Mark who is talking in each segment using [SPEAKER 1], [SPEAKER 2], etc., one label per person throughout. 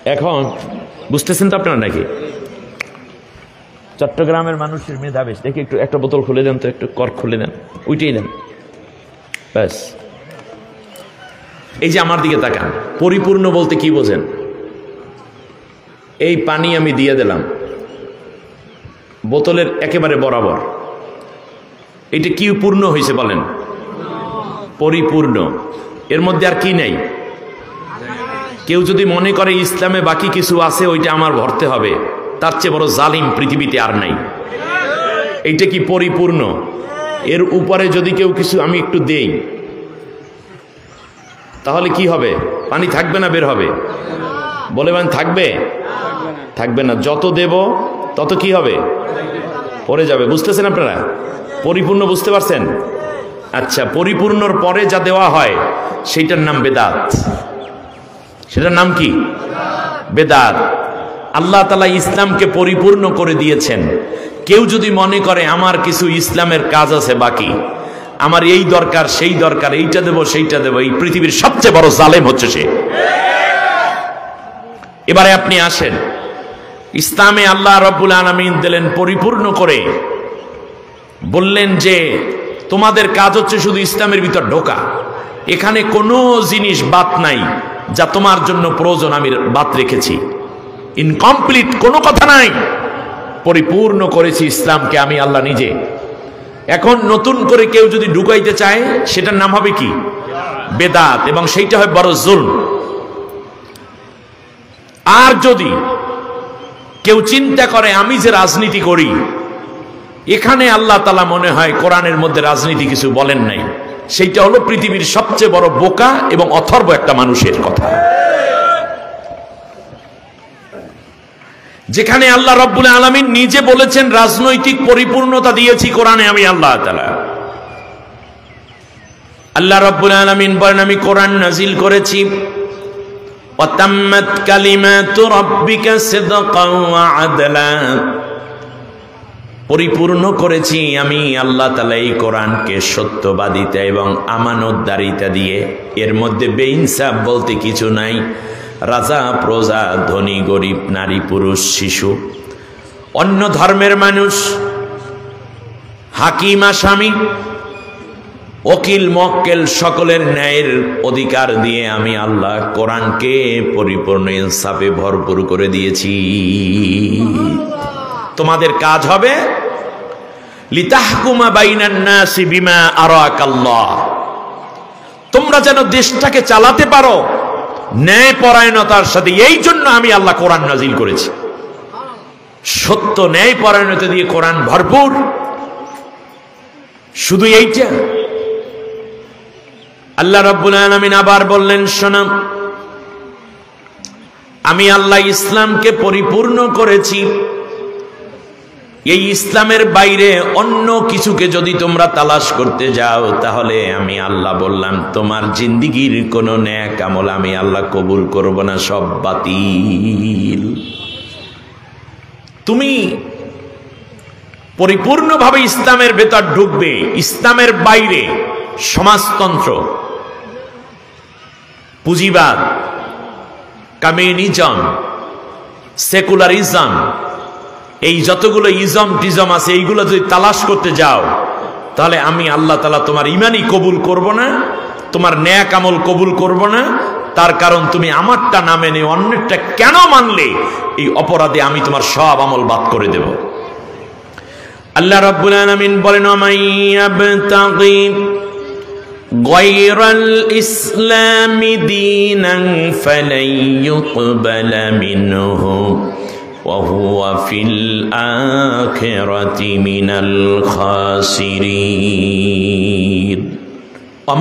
[SPEAKER 1] এখন বুঝতেছেন তো আপনারা নাকি? চট্টগ্রামের মানুষের মেধা বেশ, দেখি একটু একটা বোতল খুলে দেন তো, একটু কর্ক খুলে দেন, উইটেই দেন, ব্যাস। এই যে আমার দিকে তাকান, পরিপূর্ণ বলতে কি বোঝেন? এই পানি আমি দিয়ে দিলাম বোতলের একেবারে বরাবর, এটা কি পূর্ণ হয়েছে বলেন? পরিপূর্ণ। এর মধ্যে আর কি নাই? কেউ যদি মনে করে ইসলামে বাকি কিছু আছে ওইটা আমার ভরতে হবে, তার চেয়ে বড় জালিম পৃথিবীতে আর নাই। এইটা কি পরিপূর্ণ? এর উপরে যদি কেউ কিছু আমি একটু দেই তাহলে কি হবে? পানি থাকবে না বের হবে? বলে মানে থাকবে? থাকবে না। যত দেব তত কি হবে? পড়ে যাবে। বুঝতেছেন আপনারা? পরিপূর্ণ বুঝতে পারছেন? আচ্ছা, পরিপূর্ণর পরে যা দেওয়া হয় সেইটার নাম বেদাত। সেটার নাম কি? বেদাত। আল্লাহ তাআলা ইসলামকে পরিপূর্ণ করে দিয়েছেন। কেউ যদি মনে করে আমার কিছু ইসলামের কাজ আছে বাকি, আমার এই দরকার সেই দরকার, এইটা দেব সেইটা দেব, এই পৃথিবীর সবচেয়ে বড় জালেম হচ্ছে সে। এবারে আপনি আসেন, ইসলামে আল্লাহ রাব্বুল আলামিন দিলেন পরিপূর্ণ করে, বললেন যে তোমাদের কাজ হচ্ছে শুধু ইসলামের ভিতর ঢোকা, এখানে কোনো জিনিস বাদ নাই যা তোমার জন্য প্রয়োজন আমি বাদ রেখেছি। ইনকমপ্লিট কোনো কথা নাই, পরিপূর্ণ করেছি ইসলামকে আমি আল্লাহ নিজে। এখন নতুন করে কেউ যদি ঢুকাইতে চায় সেটার নাম হবে কি? বেদাত, এবং সেইটা হয় বড় জুলম। আর যদি কেউ চিন্তা করে আমি যে রাজনীতি করি, এখানে আল্লাহ তাআলা মনে হয় কোরআনের মধ্যে রাজনীতি কিছু বলেন নাই, সেইটা হলো পৃথিবীর সবচেয়ে বড় বোকা এবং অথর্ব একটা মানুষের কথা। যেখানে আল্লাহ রাব্বুল আলামিন নিজে বলেছেন রাজনৈতিক পরিপূর্ণতা দিয়েছি কোরআনে আমি আল্লাহ তাআলা। আল্লাহ রাব্বুল আলামিন বলেন আমি কোরআন নাজিল করেছি ওয়াতাম্মাত কালিমাতু রাব্বিকা সিদকান ওয়া আদলা, পরিপূর্ণ করেছি আমি আল্লাহ তাআলা এই কোরআনকে সত্যবাদিতা এবং আমানতদারিতা দিয়ে। এর মধ্যে বেইনসাফ বলতে কিছু নাই। রাজা প্রজা, ধনী গরিব, নারী পুরুষ, শিশু, অন্য ধর্মের মানুষ, হাকিম আসামি, ওকিল মক্কেল, সকলের ন্যায়ের অধিকার দিয়ে আমি আল্লাহ কোরআনকে পরিপূর্ণ ইনসাফে ভরপুর করে দিয়েছি। তোমাদের কাজ হবে লিতাহকুমা বাইনান নাসি বিমা আরাকাল্লাহ, তোমরা যেন দেশটাকে চালাতে পারো ন্যায় পরায়ণতার সাথে। এই জন্য আমি আল্লাহ কোরআন নাজিল করেছি। সত্য ন্যায় পরায়ণতা দিয়ে কোরআন ভরপুর। শুধু এইটা? আল্লাহ রাব্বুল আলামিন আবার বললেন শোনো, আমি আল্লাহ ইসলামকে পরিপূর্ণ করেছি। এই ইসলামের বাইরে অন্য কিছুকে যদি তোমরা তালাশ করতে যাও তাহলে আমি আল্লাহ বললাম তোমার জিন্দিগির কোনো নেক আমল আমি আল্লাহ কবুল করব না, সব বাতিল। তুমি পরিপূর্ণভাবে ইসলামের ভেতর ঢুকবে, ইসলামের বাইরে সমাজতন্ত্র, পুঁজিবাদ, কমিউনিজম, সেকুলারিজম, এই যতগুলো ইজম টিজম আছে এইগুলো যদি তালাশ করতে যাও তাহলে আমি আল্লাহ তাআলা তোমার ঈমানই কবুল করব না, তোমার নেক আমল কবুল করব না। তার কারণ তুমি আমারটা না মেনে অন্যেরটা কেন মানলে, এই অপরাধে আমি তোমার সব আমল বাদ করে দেব। আল্লাহ রাব্বুল আলামিন বলেন মাইয়াবতাগি গায়রাল ইসলামি দীনান ফালাই ইউকবালা মিনহু ওয়া হুয়া ফিল আখিরাতি মিনাল খাসিরিন।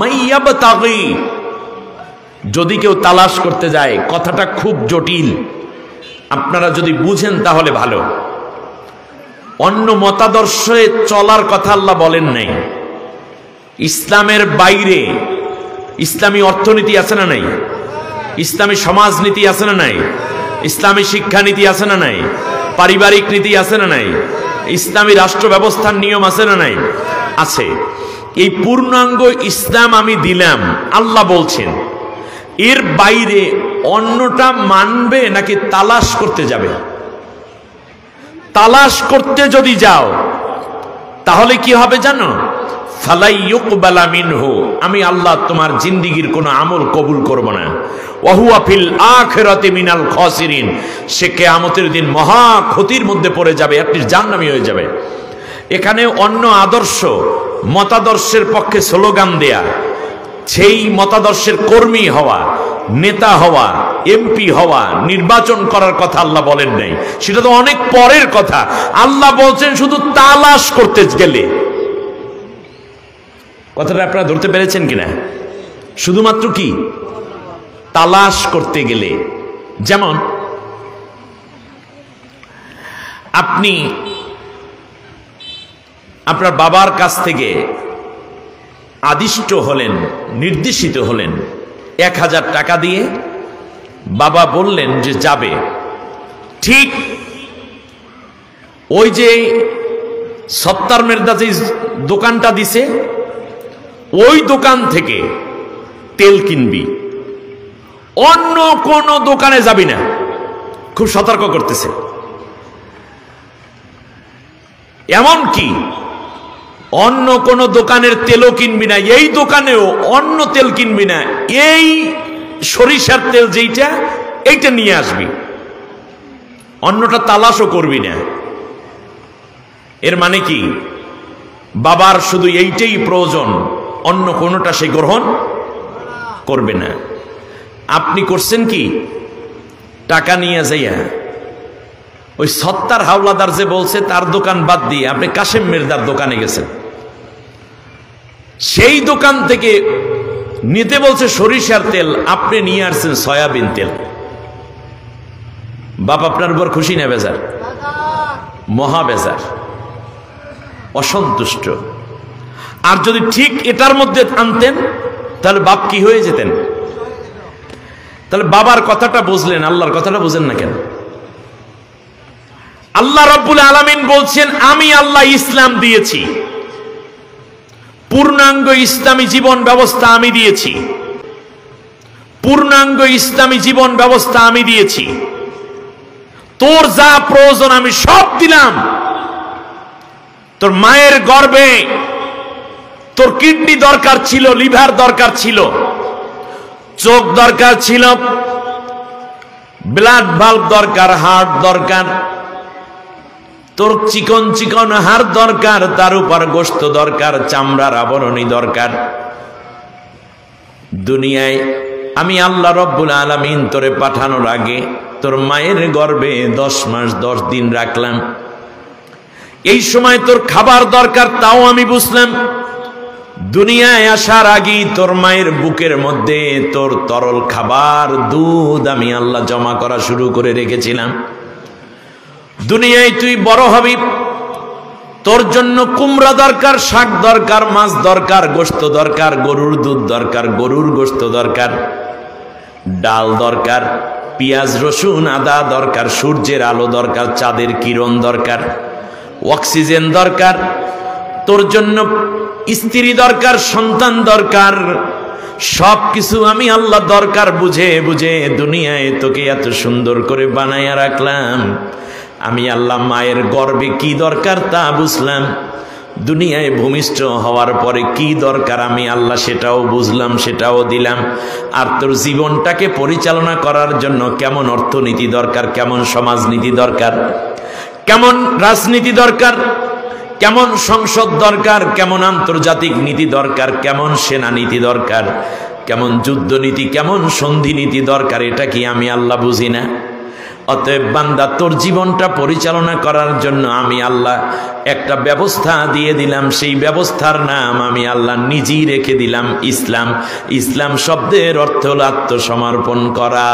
[SPEAKER 1] মাইয়াবতাগি, যদি কেউ তালাশ করতে যায়, কথাটা খুব জটিল, আপনারা যদি বুঝেন তাহলে ভালো। অন্য মতাদর্শে চলার কথা আল্লাহ বলেন নাই। ইসলামের বাইরে ইসলামী অর্থনীতি আছে না নাই? ইসলামী সমাজনীতি আছে না নাই? ইসলামী শিক্ষানীতি আছে না নাই? পারিবারিক নীতি আছে না নাই? ইসলামী রাষ্ট্র ব্যবস্থার নিয়ম আছে না নাই? আছে। এই পূর্ণাঙ্গ ইসলাম আমি দিলাম আল্লাহ বলছেন। এর বাইরে অন্যটা মানবে নাকি তালাশ করতে যাবে? তালাশ করতে যদি যাও তাহলে কি হবে জানো? ফালাই ইউকবালা মিনহু, আমি আল্লাহ তোমার জিন্দেগীর কোনো আমল কবুল করব না। ওয়া হুয়া ফিল আখিরাতি মিনাল খাসিরিন, সে কিয়ামতের দিন মহা ক্ষতির মধ্যে পড়ে যাবে, অ্যাটলিস্ট জাহান্নামী হয়ে যাবে। এখানে অন্য আদর্শ মতাদর্শের পক্ষে স্লোগান দেয়া, সেই মতাদর্শের কর্মী হওয়া, নেতা হওয়া, এমপি হওয়া, নির্বাচন করার কথা আল্লাহ বলেন নাই, সেটা তো অনেক পরের কথা। আল্লাহ বলছেন শুধু তালাশ করতে গেলে। কথাটা আপনারা ধরতে পেরেছেন কিনা? শুধুমাত্র কি তালাশ করতে গেলে। যেমন আপনি আপনার বাবার কাছ থেকে আদিষ্ট হলেন, নির্দেশিত হলেন 1000 টাকা দিয়ে, বাবা বললেন যে যাবে। ঠিক ওই যে সত্তার মের্দা যে দোকানটা দিছে, ওই দোকান থেকে তেল কিনবি, অন্য কোন দোকানে যাবি না, খুব সতর্ক করতেছে। এমন কি অন্য কোন দোকানের তেলও কিনবি না, এই দোকানেও অন্য তেল কিনবি না, এই সরিষার তেল যেইটা এইটা নিয়ে আসবি, অন্যটা তালাশও করবি না। এর মানে কি বাবার শুধু এইটাই প্রয়োজন, অন্য কোনটা সে গ্রহণ করবে না। আপনি করছেন কি? টাকা নিয়ে যাইয়া ওই সত্তার হাওলাদার যে বলছে তার দোকান বাদ দিয়ে আপনি কাশেম মির্জার দোকানে গেছেন, সেই দোকান থেকে নিতে বলছে সরিষার তেল, আপনি নিয়ে আসছেন সয়াবিন তেল। বাপ আপনার উপর খুশি না বেজার? মহা বেজার, অসন্তুষ্ট। আর যদি ঠিক এটার মধ্যে আনতেন তাহলে বাপ কি হয়ে যেতেন? তাহলে বাবার কথাটা বুঝলেন, আল্লাহর কথাটা বুঝেন না কেন? আল্লাহ রাব্বুল আলামিন বলছেন আমি আল্লাহ ইসলাম দিয়েছি, পূর্ণাঙ্গ ইসলামী জীবন ব্যবস্থা আমি দিয়েছি, পূর্ণাঙ্গ ইসলামী জীবন ব্যবস্থা আমি দিয়েছি। তোর যা প্রয়োজন আমি সব দিলাম। তোর মায়ের গর্ভে তোর কিডনি দরকার ছিল, লিভার দরকার ছিল, চোখ দরকার ছিল, ব্লাড ভাল্ব দরকার, হার্ট দরকার, তোর চিকন চিকন হাড় দরকার, তার উপর গোশত দরকার, চামড়ার আবরণী দরকার। দুনিয়ায় আমি আল্লাহ রব্বুল আলামিন তোরে পাঠানোর আগে তোর মায়ের গর্ভে 10 মাস 10 দিন রাখলাম। এই সময় তোর খাবার দরকার, তাও আমি বুঝলাম। দুনিয়ায় আসার আগেই তোর মায়ের বুকের মধ্যে তোর তরল খাবার দুধ আমি আল্লাহ জমা করা শুরু করে রেখেছিলাম। দুনিয়ায় তুই বড় হবি, তোর জন্য কুমড়া দরকার, শাক দরকার, মাছ দরকার, গোশত দরকার, গরুর দুধ দরকার, গরুর গোশত দরকার, ডাল দরকার, পেঁয়াজ রসুন আদা দরকার, সূর্যের আলো দরকার, চাঁদের কিরণ দরকার, অক্সিজেন দরকার, তোর জন্য স্ত্রী দরকার, সন্তান দরকার। সব কিছু আমি আল্লাহ দরকার বুঝে বুঝে দুনিয়ায় তোকে এত সুন্দর করে বানাইয়া রাখলাম। আমি আল্লাহ মায়ের গর্ভে কি দরকার তা বুঝলাম, দুনিয়ায় ভূমিষ্ঠ হওয়ার পরে কি দরকার আমি আল্লাহ সেটাও বুঝলাম, সেটাও দিলাম। আর তোর জীবনটাকে পরিচালনা করার জন্য কেমন অর্থনীতি দরকার, কেমন সমাজনীতি দরকার, কেমন রাজনীতি দরকার, কেমন সংসদ দরকার, কেমন আন্তর্জাতিক নীতি দরকার, কেমন সেনা নীতি দরকার, কেমন যুদ্ধনীতি, কেমন সন্ধি নীতি দরকার, এটা কি আমি আল্লাহ বুঝি না? অতএব বান্দা, তোর জীবনটা পরিচালনা করার জন্য আমি আল্লাহ একটা ব্যবস্থা দিয়ে দিলাম। সেই ব্যবস্থার নাম আমি আল্লাহ নিজেই রেখে দিলাম ইসলাম। ইসলাম শব্দের অর্থ হল আত্মসমর্পণ করা।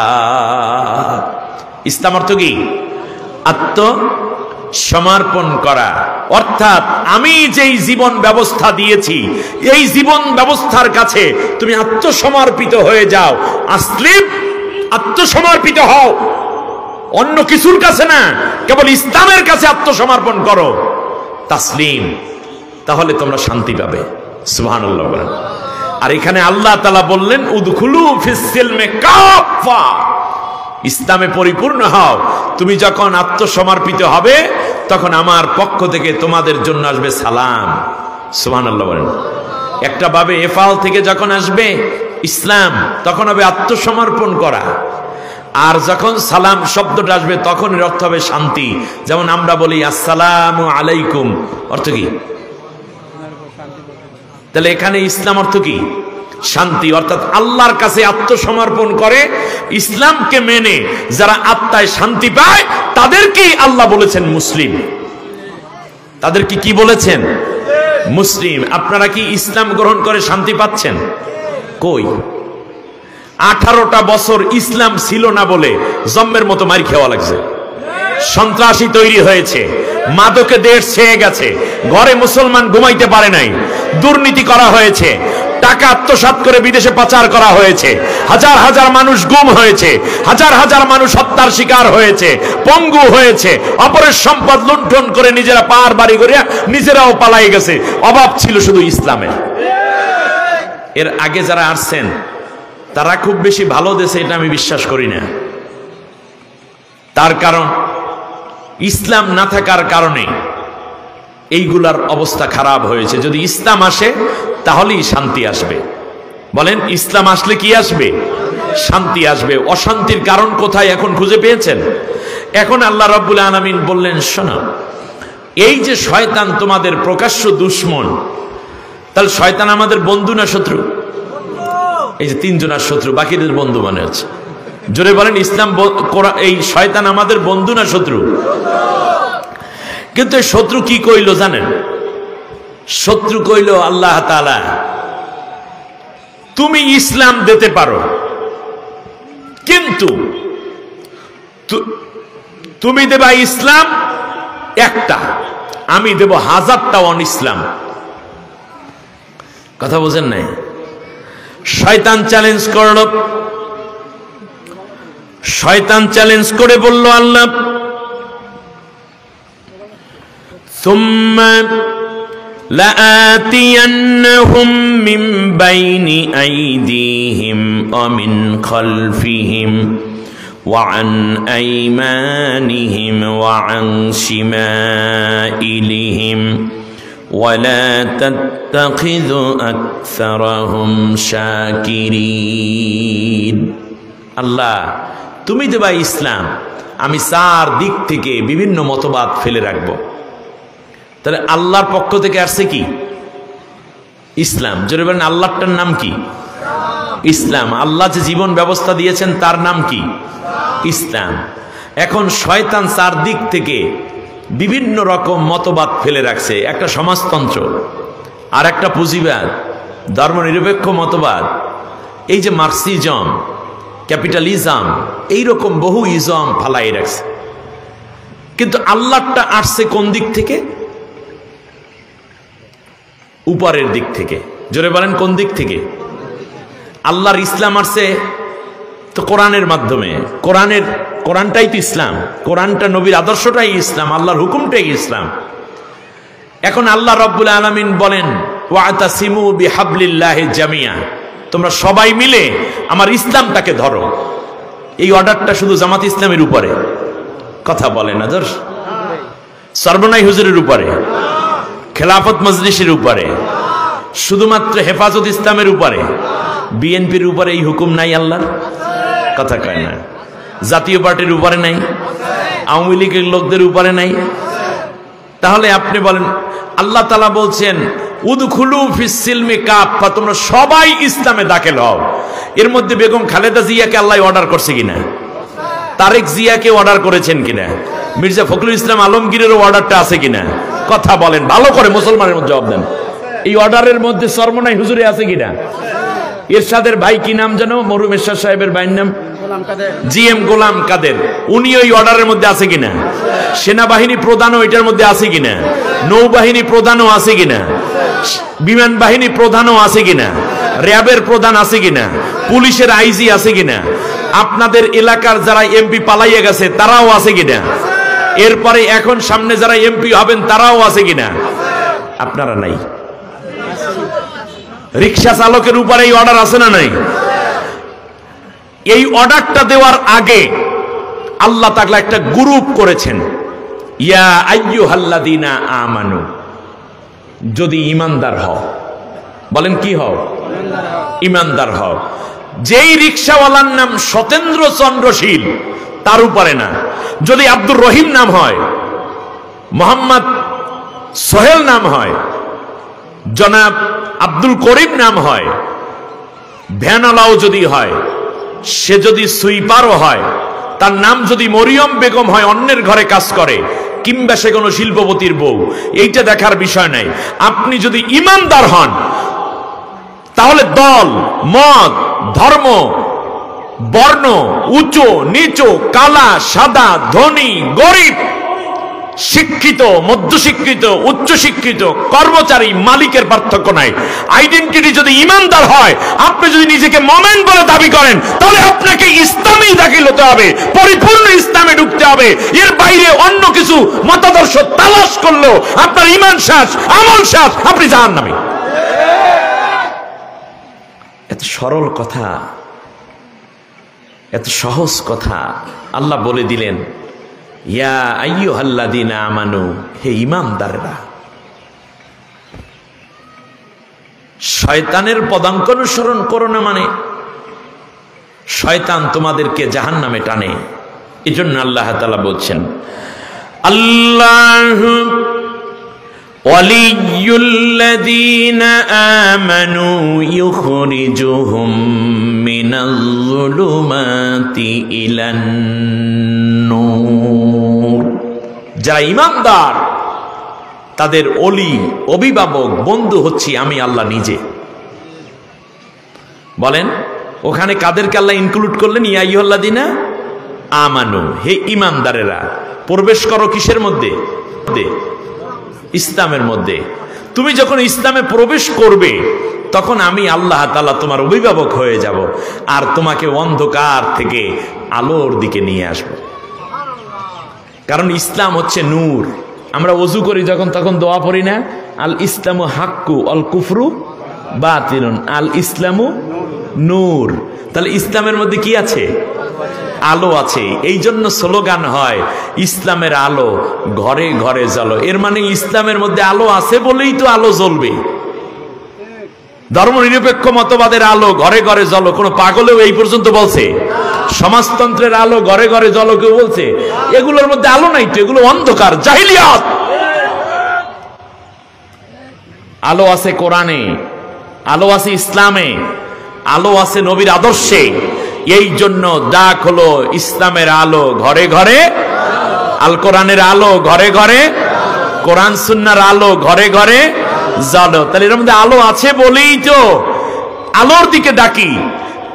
[SPEAKER 1] ইসলাম অর্থ কি? আত্মসমর্পণ করা। অর্থাৎ আমি যেই জীবন ব্যবস্থা দিয়েছি, এই জীবন ব্যবস্থার কাছে তুমি আত্মসমর্পিত হয়ে যাও। আসলিম আত্মসমর্পিত হও, অন্য কিছুর কাছে না, কেবল ইসলামের কাছে আত্মসমর্পণ করো। তাসলিম, তাহলে তোমরা শান্তি পাবে। সুবহানাল্লাহ বলেন। আর এখানে আল্লাহ তাআলা বললেন উদখুলু ফিস সিলমি কাফা, ইসলামে পরিপূর্ণ হও। তুমি যখন আত্মসমর্পিত হবে তখন আমার পক্ষ থেকে তোমাদের জন্য আসবে সালাম। সুবহানাল্লাহ বলেন। একটা ভাবে এফাল থেকে যখন আসবে ইসলাম, তখন হবে আত্মসমর্পণ করা। আর যখন সালাম শব্দটা আসবে তখন এর অর্থ হবে শান্তি। যেমন আমরা বলি আসসালামু আলাইকুম, অর্থ কি? তাহলে এখানে ইসলাম অর্থ কি? শান্তি। অর্থাৎ আল্লাহর কাছে আত্মসমর্পণ করে, ইসলামকে মেনে যারা আত্মায় শান্তি পায় তাদেরকেই আল্লাহ বলেছেন মুসলিম। তাদেরকে কি বলেছেন? মুসলিম। আপনারা কি ইসলাম গ্রহণ করে শান্তি পাচ্ছেন? কই? 18টা বছর ইসলাম ছিল না বলে জম্মের মতো মার খাওয়া লাগছে, সন্ত্রাসী তৈরি হয়েছে, মাদকে দেশ ছেয়ে গেছে, ঘরে মুসলমান ঘুমাইতে পারে নাই, দুর্নীতি করা হয়েছে, টাকা আত্মসাৎ করে বিদেশে পাচার করা হয়েছে, হাজার হাজার মানুষ গুম হয়েছে, হাজার হাজার মানুষ হত্যার শিকার হয়েছে, পঙ্গু হয়েছে, অপরের সম্পদ লুণ্ঠন করে নিজেরা পার বাড়ি করিয়া নিজেরাও পালাই গেছে। অভাব ছিল শুধু ইসলামের। এর আগে যারা আসছেন তারা খুব বেশি ভালো দেশে, এটা আমি বিশ্বাস করি না। তার কারণ ইসলাম না থাকার কারণে এইগুলার অবস্থা খারাপ হয়েছে। যদি ইসলাম আসে তাহলেই শান্তি আসবে। বলেন, ইসলাম আসলে কি আসবে? শান্তি আসবে। অশান্তির কারণ কোথায় এখন খুঁজে পেয়েছেন? এখন আল্লাহ রাব্বুল আলামিন বললেন, শোনো, এই যে শয়তান তোমাদের প্রকাশ্য দুশমন, তাহলে শয়তান আমাদের বন্ধু না শত্রু? এই যে তিনজনের শত্রু, বাকিদের বন্ধু মনে হচ্ছে। জোরে বলেন, ইসলাম এই শয়তান আমাদের বন্ধু না শত্রু? কিন্তু এই শত্রু কি কইল জানেন? শত্রু কইল, আল্লাহ তাআলা তুমি ইসলাম দিতে পারো, কিন্তু তুমি দেবা ইসলাম একটা, আমি দেব 1000টা অন ইসলাম। কথা বোঝেন নাই? শয়তান চ্যালেঞ্জ করল। শয়তান চ্যালেঞ্জ করে বলল, আল্লাহ সুম্মা লাআতিয়ান্নাহুম মিন বাইনি আইদিহিম ওয়া মিন খালফিহিম ওয়া আন আইমানিহিম ওয়া আন শিমাইলিহিম ولا تتخذوا أكثرهم شاكرين। আল্লাহ তুমি দেবা ইসলাম, আমি চার দিক থেকে বিভিন্ন মতবাদ ফেলে রাখবো। তাহলে আল্লাহর পক্ষ থেকে আসছে কি? ইসলাম। জোরে বলেন, আল্লাহটার নাম কি? ইসলাম। আল্লাহ যে জীবন ব্যবস্থা দিয়েছেন তার নাম কি? ইসলাম। এখন শয়তান চার দিক থেকে বিভিন্ন রকম মতবাদ ফেলে রাখছে। একটা সমাজতন্ত্র, আর একটা পুঁজিবাদ, ধর্মনিরপেক্ষ মতবাদ, এই যে মার্কসিজম, ক্যাপিটালিজম, এইরকম বহু ইজম ফালাই রাখছে। কিন্তু আল্লাহটা আসছে কোন দিক থেকে? উপরের দিক থেকে। জোরে বলেন, কোন দিক থেকে? আল্লাহর ইসলাম আসছে তো কোরআনের মাধ্যমে। কোরআনটাই তো ইসলাম, কোরআনটা নবীর আদর্শটাই ইসলাম, আল্লাহর হুকুমটাই ইসলাম। এখন আল্লাহ রাব্বুল আলামিন বলেন, ওয়াতাসিমু বিহাবলিল্লাহি জামিয়া, তোমরা সবাই মিলে আমার ইসলামটাকে ধরো। এই অর্ডারটা শুধু জামাত ইসলামের উপরে? কথা বলে না দর্শ? সর্বনাই হুজুরের উপরে, খেলাফত মজলিসের উপরে, শুধুমাত্র হেফাজত ইসলামের উপরে, বিএনপির উপরে এই হুকুম নাই আল্লাহর? কথা কয় না। জাতীয় পার্টির উপরে নাই, আওয়ামী লীগের লোকদের উপরে নাই। তাহলে আপনি বলেন, আল্লাহ তাআলা বলছেন উদখুলু ফিস সিলমি কাফা, তোমরা সবাই ইসলামে দাখিল হও। এর মধ্যে বেগম খালেদা জিয়াকে আল্লাহ অর্ডার করছে কিনা? তারেক জিয়াকে অর্ডার করেছেন কিনা? মির্জা ফখরুল ইসলাম আলমগীরেরও অর্ডারটা আছে কিনা? কথা বলেন, ভালো করে মুসলমানের মধ্যে জবাব দেন। এই অর্ডারের মধ্যে সরমনাই হুজুরে আছে কিনা? এরশাদের ভাই কি নাম জানো? মরহুম এরশাদ সাহেবের ভাইয়ের নাম জিএম গোলাম কাদের, উনি ওই অর্ডারের মধ্যে আছে কিনা? সেনাবাহিনী প্রধানও এটার মধ্যে আছে কিনা? নৌবাহিনী প্রধানও আছে কিনা? বিমান বাহিনী প্রধানও আছে কিনা? র্যাবের প্রধান আছে কিনা? পুলিশের আইজি আছে কিনা? আপনাদের এলাকার যারা এমপি পালাইয়া গেছে তারাও আছে কিনা? এরপরে এখন সামনে যারা এমপি হবেন তারাও আছে কিনা? আপনারা নাই। রিক্সা চালকের উপরে এই অর্ডার আছে না নাই? এই অর্ডারটা দেওয়ার আগে আল্লাহ তাআলা একটা গ্রুপ করেছেন, ইয়া আইয়ুহাল্লাযীনা আমানু, যদি ঈমানদার হও। বলেন কি হও? ঈমানদার হও। যেই রিকশাওয়ালার নাম সতেন্দ্র চন্দ্রশীল তার উপরে না, যদি আব্দুর রহিম নাম হয়, মোহাম্মদ সোহেল নাম হয়, জনাব আব্দুল করিম নাম হয়, ভ্যানওয়ালাও যদি হয়, সে যদি সুইপারও হয়, তার নাম যদি মরিয়ম বেগম হয়, অন্যের ঘরে কাজ করে, কিংবা সে কোনো শিল্পপতির বউ, এইটা দেখার বিষয় নাই। আপনি যদি ঈমানদার হন, তাহলে দল, মত, ধর্ম, বর্ণ, উঁচু নিচু, কালা সাদা, ধনী গরিব, শিক্ষিত মধ্যশিক্ষিত উচ্চশিক্ষিত, কর্মচারী মালিকের পার্থক্য নাই। আইডেন্টিটি যদি ঈমানদার হয়, আপনি যদি নিজেকে মোমেন বলে দাবি করেন, তাহলে আপনাকে ইসলামেই দাখিল হতে হবে, পরিপূর্ণ ইসলামে ঢুকতে হবে। এর বাইরে অন্য কিছু মতাদর্শ তালাশ করলেও আপনার ঈমান শেষ, আমল শেষ, আপনি জাহান্নামী। এত সরল কথা, এত সহজ কথা আল্লাহ বলে দিলেন, ইয়া আইয়ুহাল্লাযীনা আমানু, হে ঈমানদাররা। শয়তানের পদাঙ্ক অনুসরণ করো না, মানে শয়তান তোমাদেরকে জাহান্নামে টানে। এজন্য আল্লাহ তাআলা বলছেন, আল্লাহু ওয়ালিয়্যুল্লাযীনা আমানু ইউখরিজুহুম মিনাজ-যুলুমাতি ইলান-নূর। যারা ঈমানদার তাদের ওলি, অভিভাবক, বন্ধু হচ্ছি আমি আল্লাহ নিজে। বলেন ওখানে কাদেরকে আল্লাহ ইনক্লুড করলেন? ইয়া আইয়ুহাল্লাযীনা আমানু, হে ঈমানদারেরা। প্রবেশ করো কিসের মধ্যে? ইসলামের মধ্যে। তুমি যখন ইসলামে প্রবেশ করবে, তখন আমি আল্লাহ তাআলা তোমার অভিভাবক হয়ে যাব, আর তোমাকে অন্ধকার থেকে আলোর দিকে নিয়ে আসব। কারণ ইসলাম হচ্ছে নূর। আমরা ওযু করি যখন, তখন দোয়া পড়ি না, আল ইসলামু হাক্কু আল কুফরু বাতিলুন, আল ইসলামু নূর। তাহলে ইসলামের মধ্যে কি আছে? আলো আছে। এই জন্য স্লোগান হয়, ইসলামের আলো ঘরে ঘরে জ্বলো। এর মানে ইসলামের মধ্যে আলো আছে বলেই তো আলো জ্বলবে। ধর্মনিরপেক্ষ মতবাদের আলো ঘরে ঘরে জ্বলো কোন পাগলেও এই পর্যন্ত বলছে? সমাজতন্ত্রের আলো ঘরে ঘরে জ্বলো কেউ বলছে? এগুলোর মধ্যে আলো নাই তো, এগুলো অন্ধকার, জাহিলিয়াত। আলো আছে কোরআনে, আলো আছে ইসলামে, আলো আছে নবীর আদর্শে। এই জন্য ডাক হলো ইসলামের আলো ঘরে ঘরে, আল কোরআনের আলো ঘরে ঘরে, কোরআন সুন্নাহর আলো ঘরে ঘরে জ্বলো। তাহলে এর মধ্যে আলো আছে বলেই তো আলোর দিকে ডাকি।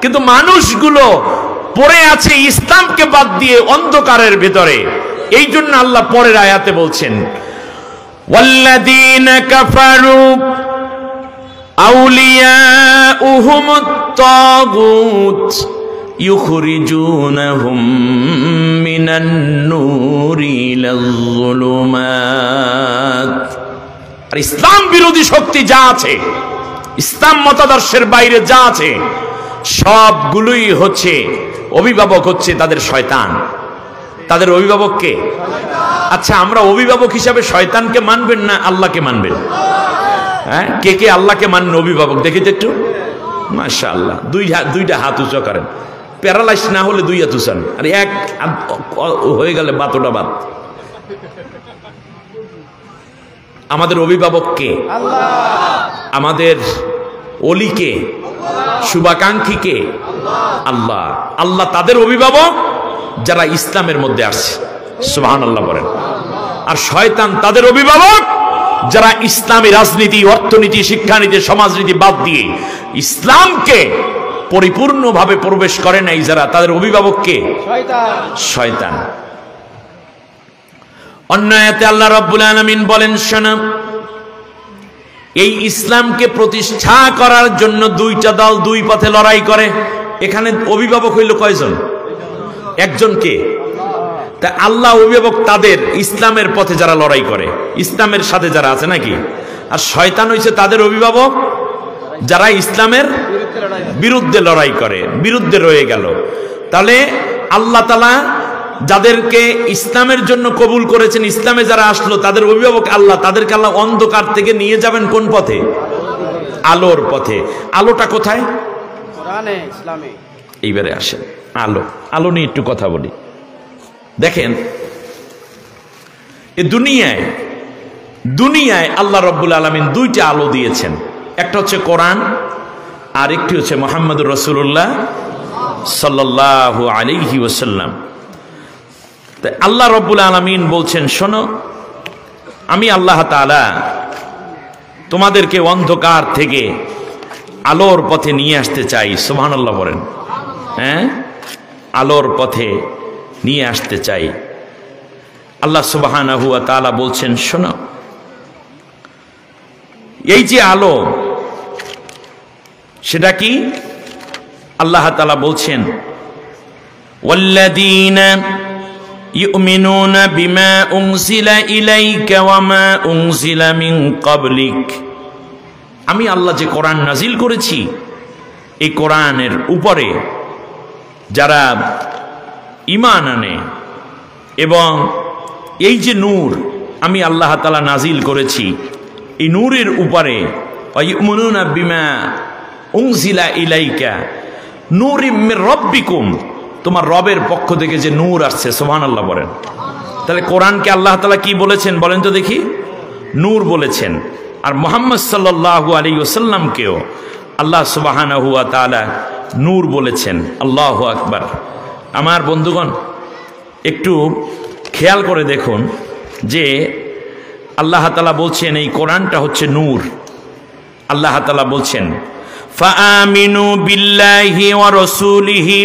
[SPEAKER 1] কিন্তু মানুষগুলো পড়ে আছে ইসলামকে বাদ দিয়ে অন্ধকারের ভেতরে। এই জন্য আল্লাহ পরের আয়াতে বলছেন, ওয়াল্লাযীনা কাফারু আউলিয়াউহুমুত তাগুত ইউখরিজুনাহুম মিনান নূরি ইলাজ-যুলুমাত। আর ইসলাম বিরোধী শক্তি যা আছে, ইসলাম মতাদর্শের বাইরে যা আছে, সবগুলোই হচ্ছে অভিভাবক, হচ্ছে তাদের শয়তান। তাদের অভিভাবককে, আচ্ছা আমরা অভিভাবক হিসাবে শয়তানকে মানবেন না আল্লাহকে মানবেন? হ্যাঁ, কে কে আল্লাহকে মানেন অভিভাবক? দেখি তো একটু। মাশাআল্লাহ, দুইটা হাত উঁচু করেন। প্যারালাইজ না হলে দুই হাত উঁচান, আর এক হয়ে গেলে বাতোটা বাত। আমাদের অভিভাবককে, আমাদের অলিকে, শুভাকাঙ্ক্ষীকে আল্লাহ। আল্লাহ তাদের অভিভাবক যারা ইসলামের মধ্যে আসছে, সুবহানাল্লাহ বলেন। আর শয়তান তাদের অভিভাবক যারা ইসলামী রাজনীতি, অর্থনীতি, শিক্ষানীতি, সমাজনীতি বাদ দিয়ে ইসলামকে পরিপূর্ণভাবে প্রবেশ করে নাই, যারা তাদের অভিভাবককে শয়তান। অন্য আয়াতে আল্লাহ রাব্বুল আলামিন বলেন, শোনো, এই ইসলামকে প্রতিষ্ঠা করার জন্য দুইটা দল দুই পথে লড়াই করে। এখানে অভিভাবক হইল কয়জন? একজনকে। তা আল্লাহ অভিভাবক তাদের ইসলামের পথে যারা লড়াই করে, ইসলামের সাথে যারা আছে নাকি। আর শয়তান হইছে তাদের অভিভাবক যারা ইসলামের বিরুদ্ধে লড়াই করে, বিরুদ্ধে রয়ে গেল। তাহলে আল্লাহ তাআলা যাদেরকে ইসলামের জন্য কবুল করেছেন, ইসলামে যারা আসলো তাদের অভিভাবক আল্লাহ, তাদেরকে আল্লাহ অন্ধকার থেকে নিয়ে যাবেন কোন পথে? আলোর পথে। আলোটা কোথায়?
[SPEAKER 2] কোরআনে, ইসলামে।
[SPEAKER 1] এইবারে আসেন আলো, আলো নিয়ে একটু কথা বলি। দেখেন এই দুনিয়ায় আল্লাহ রাব্বুল আলামিন দুইটা আলো দিয়েছেন, একটা হচ্ছে কোরআন আর একটি হচ্ছে মুহাম্মদুর রাসূলুল্লাহ সাল্লাল্লাহু আলাইহি ওয়াসাল্লাম। তাই আল্লাহ রাব্বুল আলামিন বলছেন, শোনো আমি আল্লাহ তাআলা তোমাদেরকে অন্ধকার থেকে আলোর পথে নিয়ে আসতে চাই। সুবহানাল্লাহ বলেন। হ্যাঁ, আলোর পথে নিয়ে আসতে চাই। আল্লাহ সুবহানাহু ওয়া তাআলা বলছেন, শোনো এই যে আলো সেটা কি? আল্লাহ তাআলা বলছেন, ওয়াল্লাযীনা ইউমিনুনা বিমা উনজিলা ইলাইকা ওয়া মা উনজিলা মিন ক্বাবলিক। আমি আল্লাহ যে কোরআন নাজিল করেছি, এই কোরআনের উপরে যারা ঈমান আনে এবং এই যে নূর আমি আল্লাহ তাআলা নাজিল করেছি, এই নূরের উপরে ওয়ায়ুমিনুনা বিমা উনজিলা ইলাইকা নূরিম মির রাব্বিকুম, তোমার রবের পক্ষ থেকে যে নূর আসছে। সুবহানাল্লাহ বলেন। তাহলে কোরআনকে আল্লাহ তাআলা কি বলেছেন বলেন তো দেখি? নূর বলেছেন। আর মুহাম্মদ সাল্লাল্লাহু আলাইহি ওয়াসাল্লামকেও আল্লাহ সুবহানাহু ওয়া তাআলা নূর বলেছেন। আল্লাহু আকবার। আমার বন্ধুগণ একটু খেয়াল করে দেখুন যে আল্লাহ তাআলা বলছেন এই কোরআনটা হচ্ছে নূর। আল্লাহ তাআলা বলছেন, ফাআমিনু বিল্লাহি ওয়া রাসূলিহি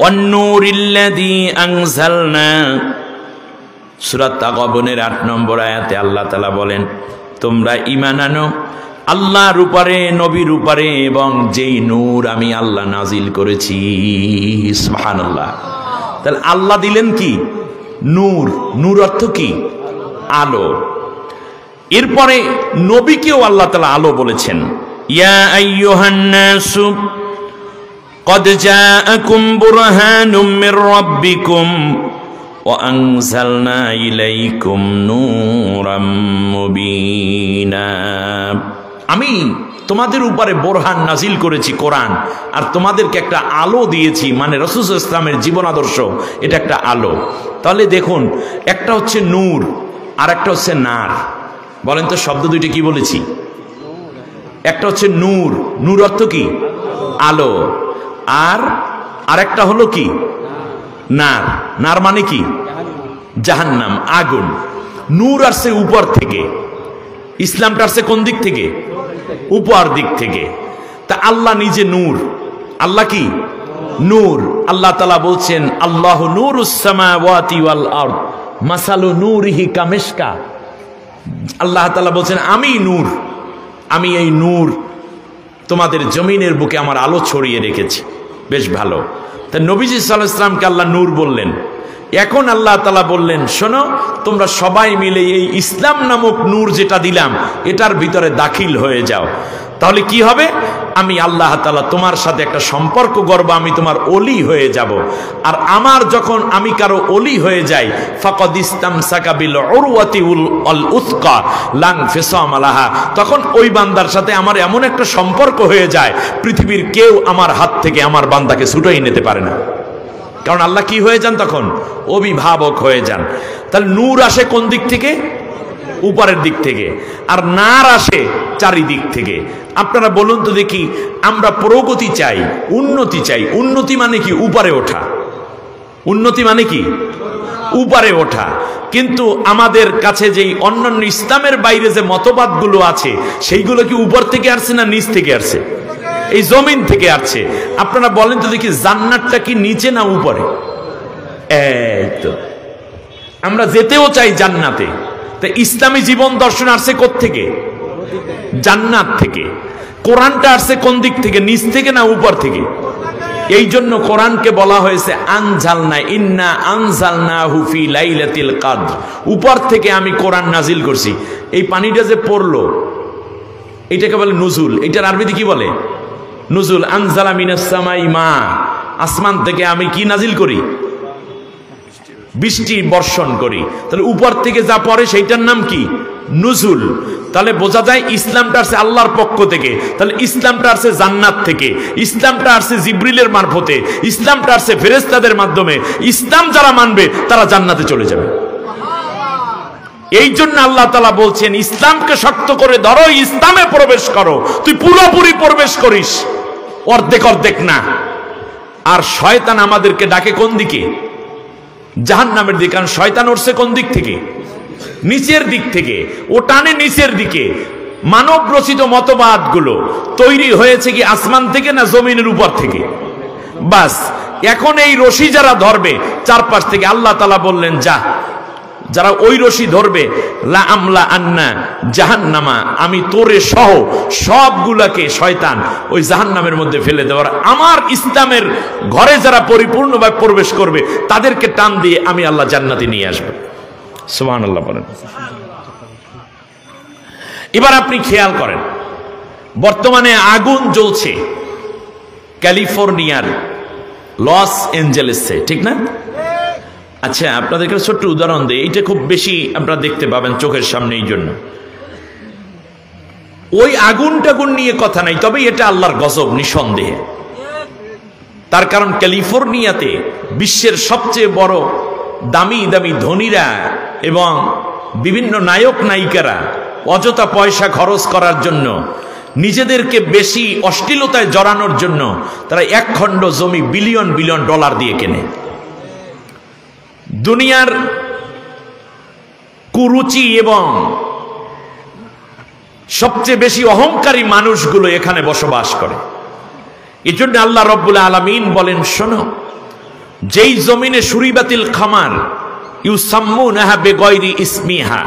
[SPEAKER 1] ওয়ান নূরিল্লাযী আনজালনা। সূরা তাগাবুনের ৮ নম্বর আয়াতে আল্লাহ তাআলা বলেন, তোমরা ঈমান আনো আল্লাহর উপরে, নবীর উপরে, এবং যেই নূর আমি আল্লাহ নাজিল করেছি। সুবহানাল্লাহ। তাহলে আল্লাহ দিলেন কি? নূর। নূর অর্থ কি? আলো। এরপরে নবীকেও আল্লাহ তাআলা আলো বলেছেন, ইয়া আইয়ুহান নাসু قد جاءكم برهان من ربكم وأنزلنا إليكم نورا مبينا। আমি তোমাদের উপরে বোরহান নাজিল করেছি কোরআন, আর তোমাদেরকে একটা আলো দিয়েছি, মানে রাসূল সাল্লাল্লাহু আলাইহি ওয়াসাল্লামের জীবন আদর্শ, এটা একটা আলো। তাহলে দেখুন, একটা হচ্ছে নূর আর একটা হচ্ছে নার। বলেন তো শব্দ দুইটা কি বলেছি? একটা হচ্ছে নূর, নূর অর্থ কি? আলো। আর আরেকটা হলো কি? নার। নার মানে কি? জাহান্নাম, আগুন। নূর আসছে উপর থেকে, ইসলামটা আসছে কোন দিক থেকে? উপর দিক থেকে। তা আল্লাহ নিজে নূর। আল্লাহ কি? নূর। আল্লাহ তাআলা বলছেন, আল্লাহু নূরুস সামাওয়াতি ওয়াল আরদ মাসালু নূরিহি কামিশকা। আল্লাহ তাআলা বলছেন, আমি নূর, আমি এই নূর তোমাদের জমিনের বুকে আমার আলো ছড়িয়ে রেখেছি। বেশ ভালো। তা নবীজি সাল্লাল্লাহু আলাইহি ওয়াসাল্লামকে আল্লাহ নূর বললেন। এখন আল্লাহ তাআলা বললেন, শোনো তোমরা সবাই মিলে এই ইসলাম নামক নূর যেটা দিলাম এটার ভিতরে দাখিল হয়ে যাও। তাহলে কি হবে? আমি আল্লাহ তাআলা তোমার সাথে একটা সম্পর্ক গড়ব, আমি তোমার ওলি হয়ে যাব। আর আমার যখন আমি কারো ওলি হয়ে যাই, ফাকাদ ইসতামসাকা বিল উরওয়াতিল উসকা লা ইনফিসামা লাহা, তখন ওই বান্দার সাথে আমার এমন একটা সম্পর্ক হয়ে যায়, পৃথিবীর কেউ আমার হাত থেকে আমার বান্দাকে ছুটাই নিতে পারে না। কারণ আল্লাহ কি হয়ে যান তখন? অভিভাবক হয়ে যান। তাহলে নূর আসে কোন দিক থেকে? উপরের দিক থেকে। আর নার আসে চারিদিক থেকে। আপনারা বলুন তো দেখি, আমরা প্রগতি চাই, উন্নতি চাই। উন্নতি মানে কি? উপরে ওঠা। উন্নতি মানে কি? উপরে ওঠা। কিন্তু আমাদের কাছে যেই অন্যান্য ইসলামের বাইরে যে মতবাদগুলো আছে, সেইগুলো কি উপর থেকে আসছে না নিচ থেকে আসছে? এই জমিন থেকে আসছে। আপনারা বলেন তো দেখি, জান্নাতটা কি নিচে না উপরে? এই তো আমরা যেতেও চাই জান্নাতে। তা ইসলামী জীবন দর্শন আসছে কোত্থেকে? জান্নাত থেকে। কোরআনটা আসছে কোন দিক থেকে? নিচ থেকে না উপর থেকে? এই জন্য কোরআনকে বলা হয়েছে আনজালনা, ইন্না আনজালনাহু ফি লাইলাতিল কদর। উপর থেকে আমি কোরআন নাজিল করছি। এই পানিটা যে পড়লো এটাকে বলে নুজুল। এটার আরবিতে কি বলে? নুজুল আনজালা মিনাস সামাই মা, আসমান থেকে আমি কি নাজিল করি? বৃষ্টি বর্ষণ করি। তাহলে উপর থেকে যা পড়ে সেইটার নাম কি? নুজুল। তাহলে বোঝা যায় ইসলামটা আসছে আল্লাহর পক্ষ থেকে, তাহলে ইসলামটা আসছে জান্নাত থেকে, ইসলামটা আসছে জিবরিলের মারফতে, ইসলামটা আসছে ফেরেশতাদের মাধ্যমে। ইসলাম যারা মানবে তারা জান্নাতে চলে যাবে। এই জন্য আল্লাহ তাআলা বলছেন ইসলামকে শক্ত করে ধরো, ইসলামে প্রবেশ করো। তুই পুরোপুরি প্রবেশ করিস, অর্ধেক অর্ধেক না। আর শয়তান আমাদেরকে ডাকে কোন দিকে? জাহান্নামের দিকে। কারণ শয়তান উঠছে কোন দিক থেকে? নিচের দিক থেকে। ও টানে নিচের দিকে। মানব রচিত মতবাদগুলো তৈরি হয়েছে কি আসমান থেকে না জমিনের উপর থেকে? বাস এখন এই রশি যারা ধরবে চারপাশ থেকে, আল্লাহ তাআলা বললেন যা, যারা ওই রশি ধরবে, লা আমলা আন্না জাহান্নামা, আমি তোরে সহ সবগুলাকে শয়তান ওই জাহান্নামের মধ্যে ফেলে দেওয়ার, আমার ইসলামের ঘরে যারা পরিপূর্ণভাবে প্রবেশ করবে তাদেরকে টান দিয়ে আমি আল্লাহ জান্নাতে নিয়ে আসবো। সুবহানাল্লাহ বলেন। এবার আপনি খেয়াল করেন, বর্তমানে আগুন জ্বলছে ক্যালিফোর্নিয়ার লস এঞ্জেলেসে, ঠিক না? আচ্ছা, আপনাদেরকে ছোট্ট উদাহরণ দিই, এইটা খুব বেশি আপনারা দেখতে পাবেন চোখের সামনে। এই জন্য ওই আগুন টাগুন নিয়ে কথা নাই, তবে এটা আল্লাহর গজব নিঃসন্দেহে। তার কারণ ক্যালিফোর্নিয়াতে বিশ্বের সবচেয়ে বড় দামি দামি ধনীরা এবং বিভিন্ন নায়ক নায়িকারা অযথা পয়সা খরচ করার জন্য, নিজেদেরকে বেশি অশ্লীলতায় জড়ানোর জন্য তারা এক খণ্ড জমি বিলিয়ন বিলিয়ন ডলার দিয়ে কেনে। দুনিয়ার কুরুচি এবং সবচেয়ে বেশি অহংকারী মানুষগুলো এখানে বসবাস করে। এই জন্য আল্লাহ রব্বুল আলামিন বলেন, শোনো, যেই জমিনে সুরিবাতিল খামার ইউসাম্মুনাহা বিগায়রি ইসমিহা,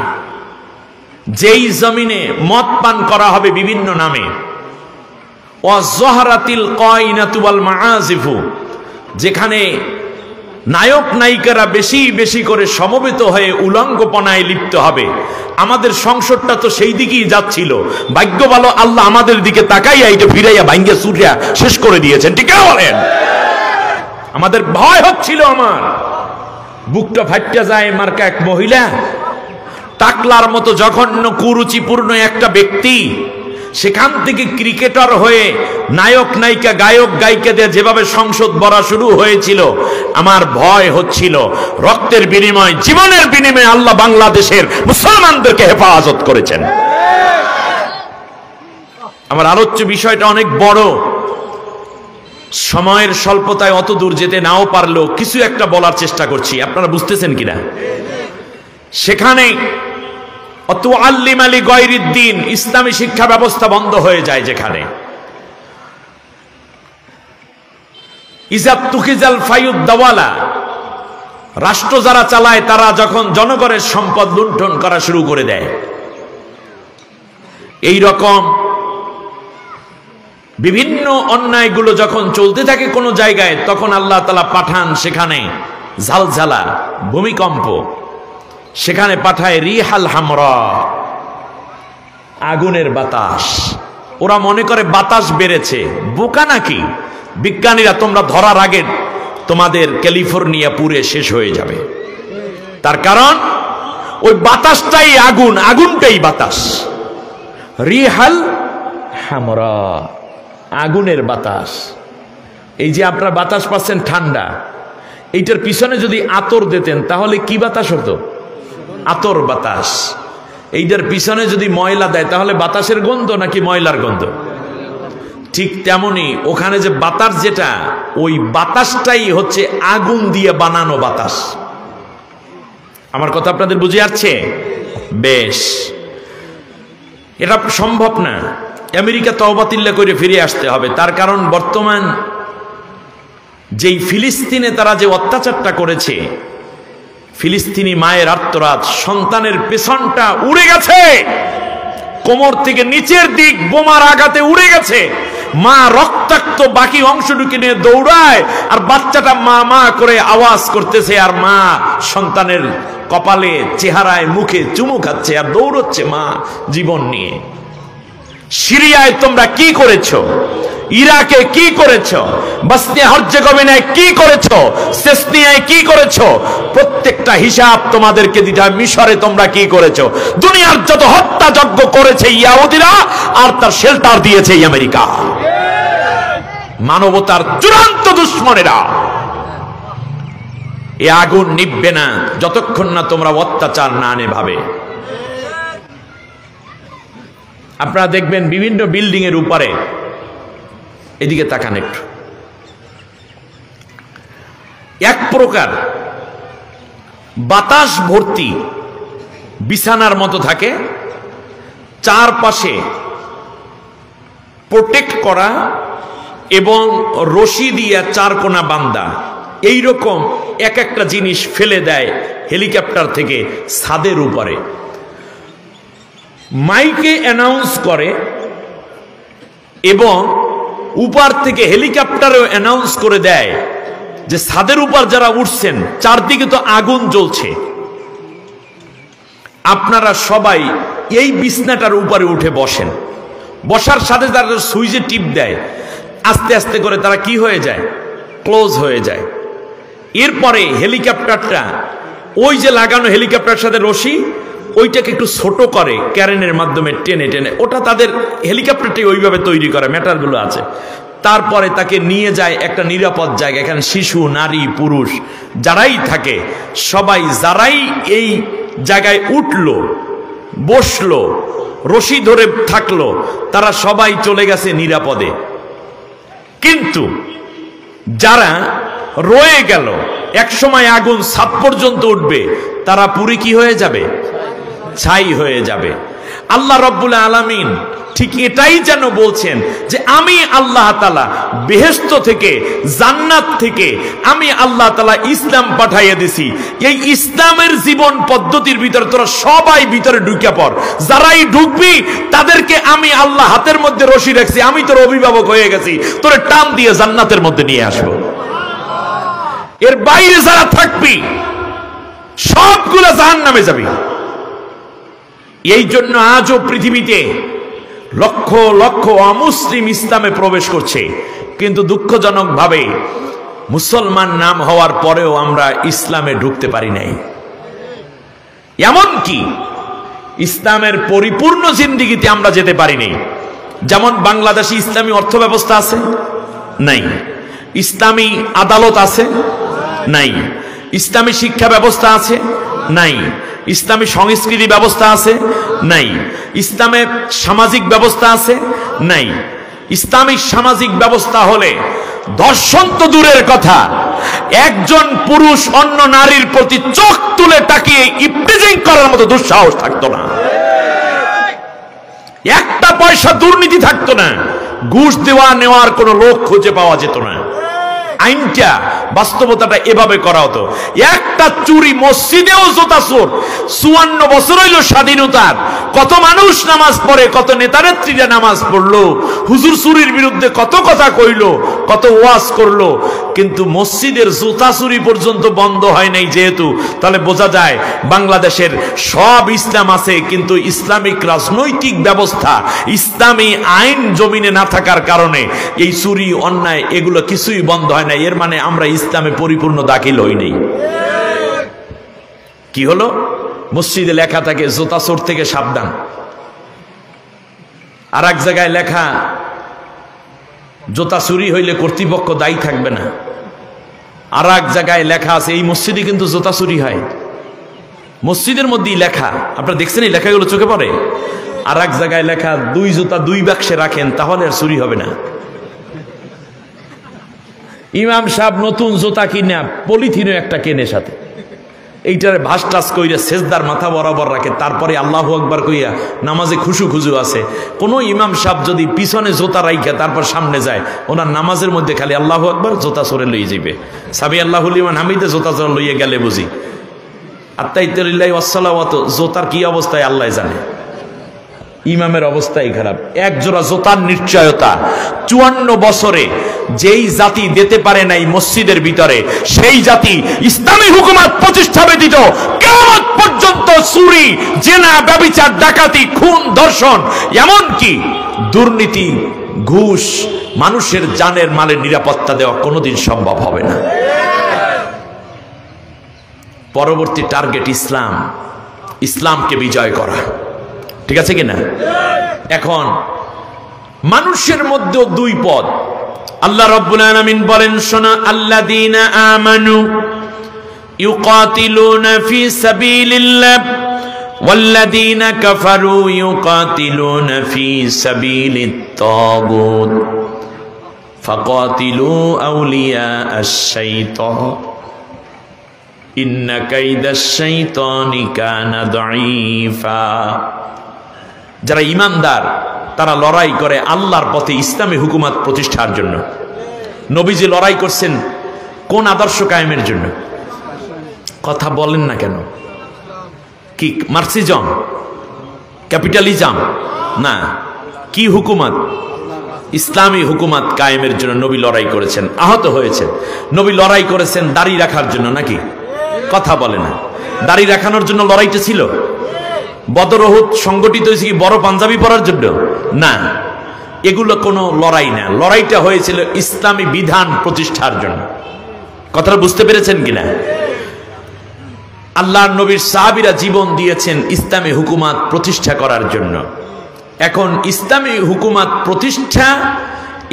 [SPEAKER 1] যেই জমিনে মদ পান করা হবে বিভিন্ন নামে, ওয়াজহারাতিল কায়নাতু ওয়াল মাআজিফু, যেখানে নায়ক নায়িকারা বেশি বেশি করে সমবেত হয়ে উলঙ্গপনায় লিপ্ত হবে। আমাদের সংসদটা তো সেই দিকেই যাচ্ছিল, ভাগ্য ভালো আল্লাহ আমাদের দিকে তাকাইয়া এটা ফিরাইয়া ভাঙ্গা চুরিয়া শেষ করে দিয়েছেন, ঠিক না বলেন? আমাদের ভয় হচ্ছিল, আমার বুকটা ফাটতে যায়। মার্কা এক মহিলা, টাকলার মতো জঘন্য কুরুচিপূর্ণ একটা ব্যক্তি, সেখান থেকে ক্রিকেটার হয়ে নায়ক নায়িকা গায়ক গায়িকাদের যেভাবে সংসদ ভরা শুরু হয়েছিল, আমার ভয় হচ্ছিল রক্তের বিনিময়, জীবনের বিনিময়ে আল্লাহ বাংলাদেশের মুসলমানদেরকে হেফাজত করেছেন। আমার আলোচ্য বিষয়টা অনেক বড়, সময়ের স্বল্পতায় অত দূর যেতে নাও পারলেও কিছু একটা বলার চেষ্টা করছি, আপনারা বুঝতেছেন কিনা? সেখানে ইসলামী শিক্ষা ব্যবস্থা বন্ধ হয়ে যায়, যেখানে রাষ্ট্র যারা চালায় তারা যখন জনগণের সম্পদ লুণ্ঠন করা শুরু করে দেয়, এই রকম বিভিন্ন অন্যায়গুলো যখন চলতে থাকে কোন জায়গায়, তখন আল্লাহ তাআলা পাঠান সেখানে ঝালঝালা ভূমিকম্প, সেখানে পাঠায় রিহাল হামরা, আগুনের বাতাস। ওরা মনে করে বাতাস বেড়েছে, বোকা নাকি বিজ্ঞানীরা? তোমরা ধরার আগে তোমাদের ক্যালিফোর্নিয়া পুড়ে শেষ হয়ে যাবে। তার কারণ ওই বাতাসটাই আগুন, আগুনটাই বাতাস। রিহাল হামরা, আগুনের বাতাস। এই যে আপনারা বাতাস পাচ্ছেন ঠান্ডা, এইটার পিছনে যদি আতর দিতেন তাহলে কি বাতাস হতো? আতর বাতাস। এইটার পিছনে যদি ময়লা দেয় তাহলে বাতাসের গন্ধ নাকি ময়লার গন্ধ? ঠিক তেমনি ওখানে যে বাতাস, যেটা ওই বাতাসটাই হচ্ছে আগুন দিয়ে বানানো বাতাস। আমার কথা আপনাদের বুঝে যাচ্ছে? বেশ, এটা সম্ভব না। আমেরিকা তওবাতিল্লাহ করে ফিরে আসতে হবে। তার কারণ বর্তমান যেই ফিলিস্তিনে তারা যে অত্যাচারটা করেছে, ফিলিস্তিনি মায়ের আর্তনাদ, সন্তানের পেছনটা উড়ে গেছে, কোমর থেকে নিচের দিক বোমার আঘাতে উড়ে গেছে, মা রক্তাক্ত বাকি অংশটুকু নিয়ে দৌড়ায়, আর বাচ্চাটা মা মা করে আওয়াজ করতেছে, আর মা সন্তানের কপালে চেহারায় মুখে চুমু খাচ্ছে আর দৌড়চ্ছে মা জীবন নিয়ে। সিরিয়ায় তোমরা কি করেছো? ইরাকে কি করেছো, বসনিয়া হার্জেগোভিনায় কি করেছো, চেচনিয়ায় কি করেছো, প্রত্যেকটা হিসাব তোমাদেরকে দিতে হয়। মিশরে তোমরা কি করেছো? দুনিয়ার যত হত্যাযজ্ঞ করেছে ইহুদিরা, আর তার শেল্টার দিয়েছে আমেরিকা, মানবতার চূড়ান্ত দুশ্মনেরা। এ আগুন নিভবে না যতক্ষণ না তোমরা অত্যাচার না নেভাবে। আপনারা দেখবেন বিভিন্ন বিল্ডিং এর উপরে, এদিকে তাকান একটু, এক প্রকার বাতাস ভর্তি বিছানার মতো থাকে, চারপাশে প্রোটেক্ট করা এবং রশি দিয়ে চারকোনা বান্ধা, এইরকম এক একটা জিনিস ফেলে দেয় হেলিকপ্টার থেকে ছাদের উপরে। মাইকে অ্যানাউন্স করে এবং উপর থেকে হেলিকপ্টারেও অ্যানাউন্স করে দেয় যে ছাদের উপর যারা উঠছেন, চারদিকে তো আগুন জ্বলছে, আপনারা সবাই এই বিছনাটার উপরে উঠে বসেন। বসার সাথে তারা সুইচে টিপ দেয়, আস্তে আস্তে করে তারা কি হয়ে যায়, ক্লোজ হয়ে যায়। এরপরে হেলিকপ্টারটা, ওই যে লাগানো হেলিকপ্টারের সাথে রশি, ওইটাকে একটু ছোট করে ক্যারেনের মাধ্যমে টেনে টেনে, ওটা তাদের হেলিকপ্টারটি ওইভাবে তৈরি করে, ম্যাটারগুলো আছে। তারপরে তাকে নিয়ে যায় একটা নিরাপদ জায়গা, এখানে শিশু, নারী, পুরুষ যারাই থাকে, সবাই যারাই এই জায়গায় উঠলো, বসলো, রশি ধরে থাকলো, তারা সবাই চলে গেছে নিরাপদে। কিন্তু যারা রয়ে গেল, এক সময় আগুন ছাদ পর্যন্ত উঠবে, তারা পুরি কি হয়ে যাবে, ছাই হয়ে যাবে। আল্লাহ রাব্বুল আলামিন ঠিক এটাই যেন বলছেন যে আমি আল্লাহ তাআলা বেহেশত থেকে, জান্নাত থেকে আমি আল্লাহ তাআলা ইসলাম পাঠাইয়া দিছি। এই ইসলামের জীবন পদ্ধতির ভিতরে তোরা সবাই ভিতরে ঢুকে পড়, যারাই ঢুকবি তাদেরকে আমি আল্লাহ হাতের মধ্যে রশি রাখছি, আমি তোর অভিভাবক হয়ে গেছি, তোরে টান দিয়ে জান্নাতের মধ্যে নিয়ে আসবো। এর বাইরে যারা থাকবি সবগুলো জাহান্নামে যাবি। এই জন্য আজও পৃথিবীতে লক্ষ লক্ষ অমুসলিম ইসলামে প্রবেশ করছে, কিন্তু দুঃখজনক ভাবে মুসলমান নাম হওয়ার পরেও আমরা ইসলামে ঢুকতে পারি নাই। এমনকি ইসলামের পরিপূর্ণ জিন্দেগিতে আমরা যেতে পারি নাই। যেমন বাংলাদেশে ইসলামী অর্থ ব্যবস্থা আছে নাই, ইসলামী আদালত আছে নাই, ইসলামী শিক্ষা ব্যবস্থা আছে নাই, ইসলামী সংস্কৃতি ব্যবস্থা আছে নাই, ইসলামের সামাজিক ব্যবস্থা আছে নাই। ইসলামিক সামাজিক ব্যবস্থা হলে ধর্ষণ তো দূরের কথা, একজন পুরুষ অন্য নারীর প্রতি চোখ তুলে তাকিয়ে ইপটিজিং করার মতো দুঃসাহস থাকতো না, একটা পয়সা দুর্নীতি থাকতো না, ঘুষ দেওয়া নেওয়ার কোনো লোক খুঁজে পাওয়া যেত না। আইনটা, বাস্তবতাটা এভাবে করা হতো। একটা চুরি মসজিদেও জোতা চোর। 54 বছর হইল স্বাধীনতার, কত মানুষ নামাজ পড়ে, কত নেতানেত্রীরা নামাজ পড়লো, হুজুর চুরির বিরুদ্ধে কত কথা কইলো, কত ওয়াজ করলো, কিন্তু মসজিদের জুতা চুরি পর্যন্ত বন্ধ হয় নাই। যেহেতু তাহলে বোঝা যায় বাংলাদেশের সব ইসলাম আছে, কিন্তু ইসলামিক রাজনৈতিক ব্যবস্থা, ইসলামী আইন জমিনে না থাকার কারণে এই চুরি, অন্যায় এগুলো কিছুই বন্ধ হয় না। এর মানে আমরা ইসলামে পরিপূর্ণ দাখিল হই নাই। কি হলো? মসজিদে লেখা থাকে জুতা চোর থেকে সাবধান, আর এক জায়গায় লেখা জুতা চুরি হইলে কর্তৃপক্ষ দায়ী থাকবে না। আর এক জায়গায় লেখা আছে এই মসজিদে কিন্তু জুতা চুরি হয়, মসজিদের মধ্যেই লেখা, আপনারা দেখছেন এই লেখাগুলো চোখে পড়ে। আর এক জায়গায় লেখা 2 জুতা 2 বাক্সে রাখেন, তাহলে আর চুরি হবে না। ইমাম সাহেব নতুন জুতা কিনা পলিথিনও একটা কেনে সাথে, এইটার ভাস টাস কইরা সেজদার মাথা বরাবর রাখে, তারপরে আল্লাহু আকবার কইয়া নামাজে খুশু খুজু আছে। কোন ইমাম সাহেব যদি পিছনে জুতা রাইখা তারপর সামনে যায়, ওনার নামাজের মধ্যে খালি আল্লাহু আকবার, জুতা সরে লইয়ে যাবে, সাবি আল্লাহু লিমান হামিদে জুতা সরে লইয়ে গেলে বুঝি আত্তাইতুলিল্লাহি ওয়াসসালাওয়াতু, জুতার কি অবস্থায় আল্লাহ জানে। ইমামের অবস্থাই খারাপ। এক জোড়া জুতার নিশ্চয়তা 54 বছরে যেই জাতি দিতে পারে নাই মসজিদের ভিতরে, সেই জাতি ইসলামী হুকুমত প্রতিষ্ঠা ব্যতীত কিয়ামত পর্যন্ত চুরি, জেনা, ব্যভিচার, ডাকাতি, খুন, ধর্ষণ, এমনকি দুর্নীতি ঘুষ, মানুষের জানের মালের নিরাপত্তা দেওয়া কোনোদিন সম্ভব হবে না। পরবর্তী টার্গেট ইসলাম, ইসলামকে বিজয় করা, ঠিক আছে কিনা? এখন মানুষের মধ্যেও দুই পদ। আল্লাহ রাব্বুল আলামিন বলেন, শোনো, আল্লাযীনা আমানু ইউকাতিলুনা ফি সাবিলিল্লাহ ওয়াল্লাযীনা কাফারু ইউকাতিলুনা ফি সাবিলিত তাগুত ফাকাতিলু আউলিয়া আশ-শাইতান ইন্না কাইদাশ শাইতানি কানা দাঈফা। যারা ঈমানদার তারা লড়াই করে আল্লাহর পথে ইসলামী হুকুমত প্রতিষ্ঠার জন্য। নবীজি লড়াই করছেন কোন আদর্শ কায়েমের জন্য? কথা বলেন না কেন? কি মার্কসিজম, ক্যাপিটালিজম? না, কি হুকুমত? ইসলামী হুকুমত কায়েমের জন্য নবী লড়াই করেছেন, আহত হয়েছেন। নবী লড়াই করেছেন দাড়ি রাখার জন্য নাকি? কথা বলে না। দাড়ি রাখানোর জন্য লড়াইটা ছিল? বদর উহুদ সংগঠিত হয়েছে কি বড় পাঞ্জাবি পরার জন্য? না, এগুলো কোনো লড়াই না। লড়াইটা হয়েছিল ইসলামী বিধান প্রতিষ্ঠার জন্য। কথাটা বুঝতে পেরেছেন কিনা? আল্লাহর নবীর সাহাবীরা জীবন দিয়েছেন ইসলামী হুকুমত প্রতিষ্ঠা করার জন্য। এখন ইসলামী হুকুমত প্রতিষ্ঠা,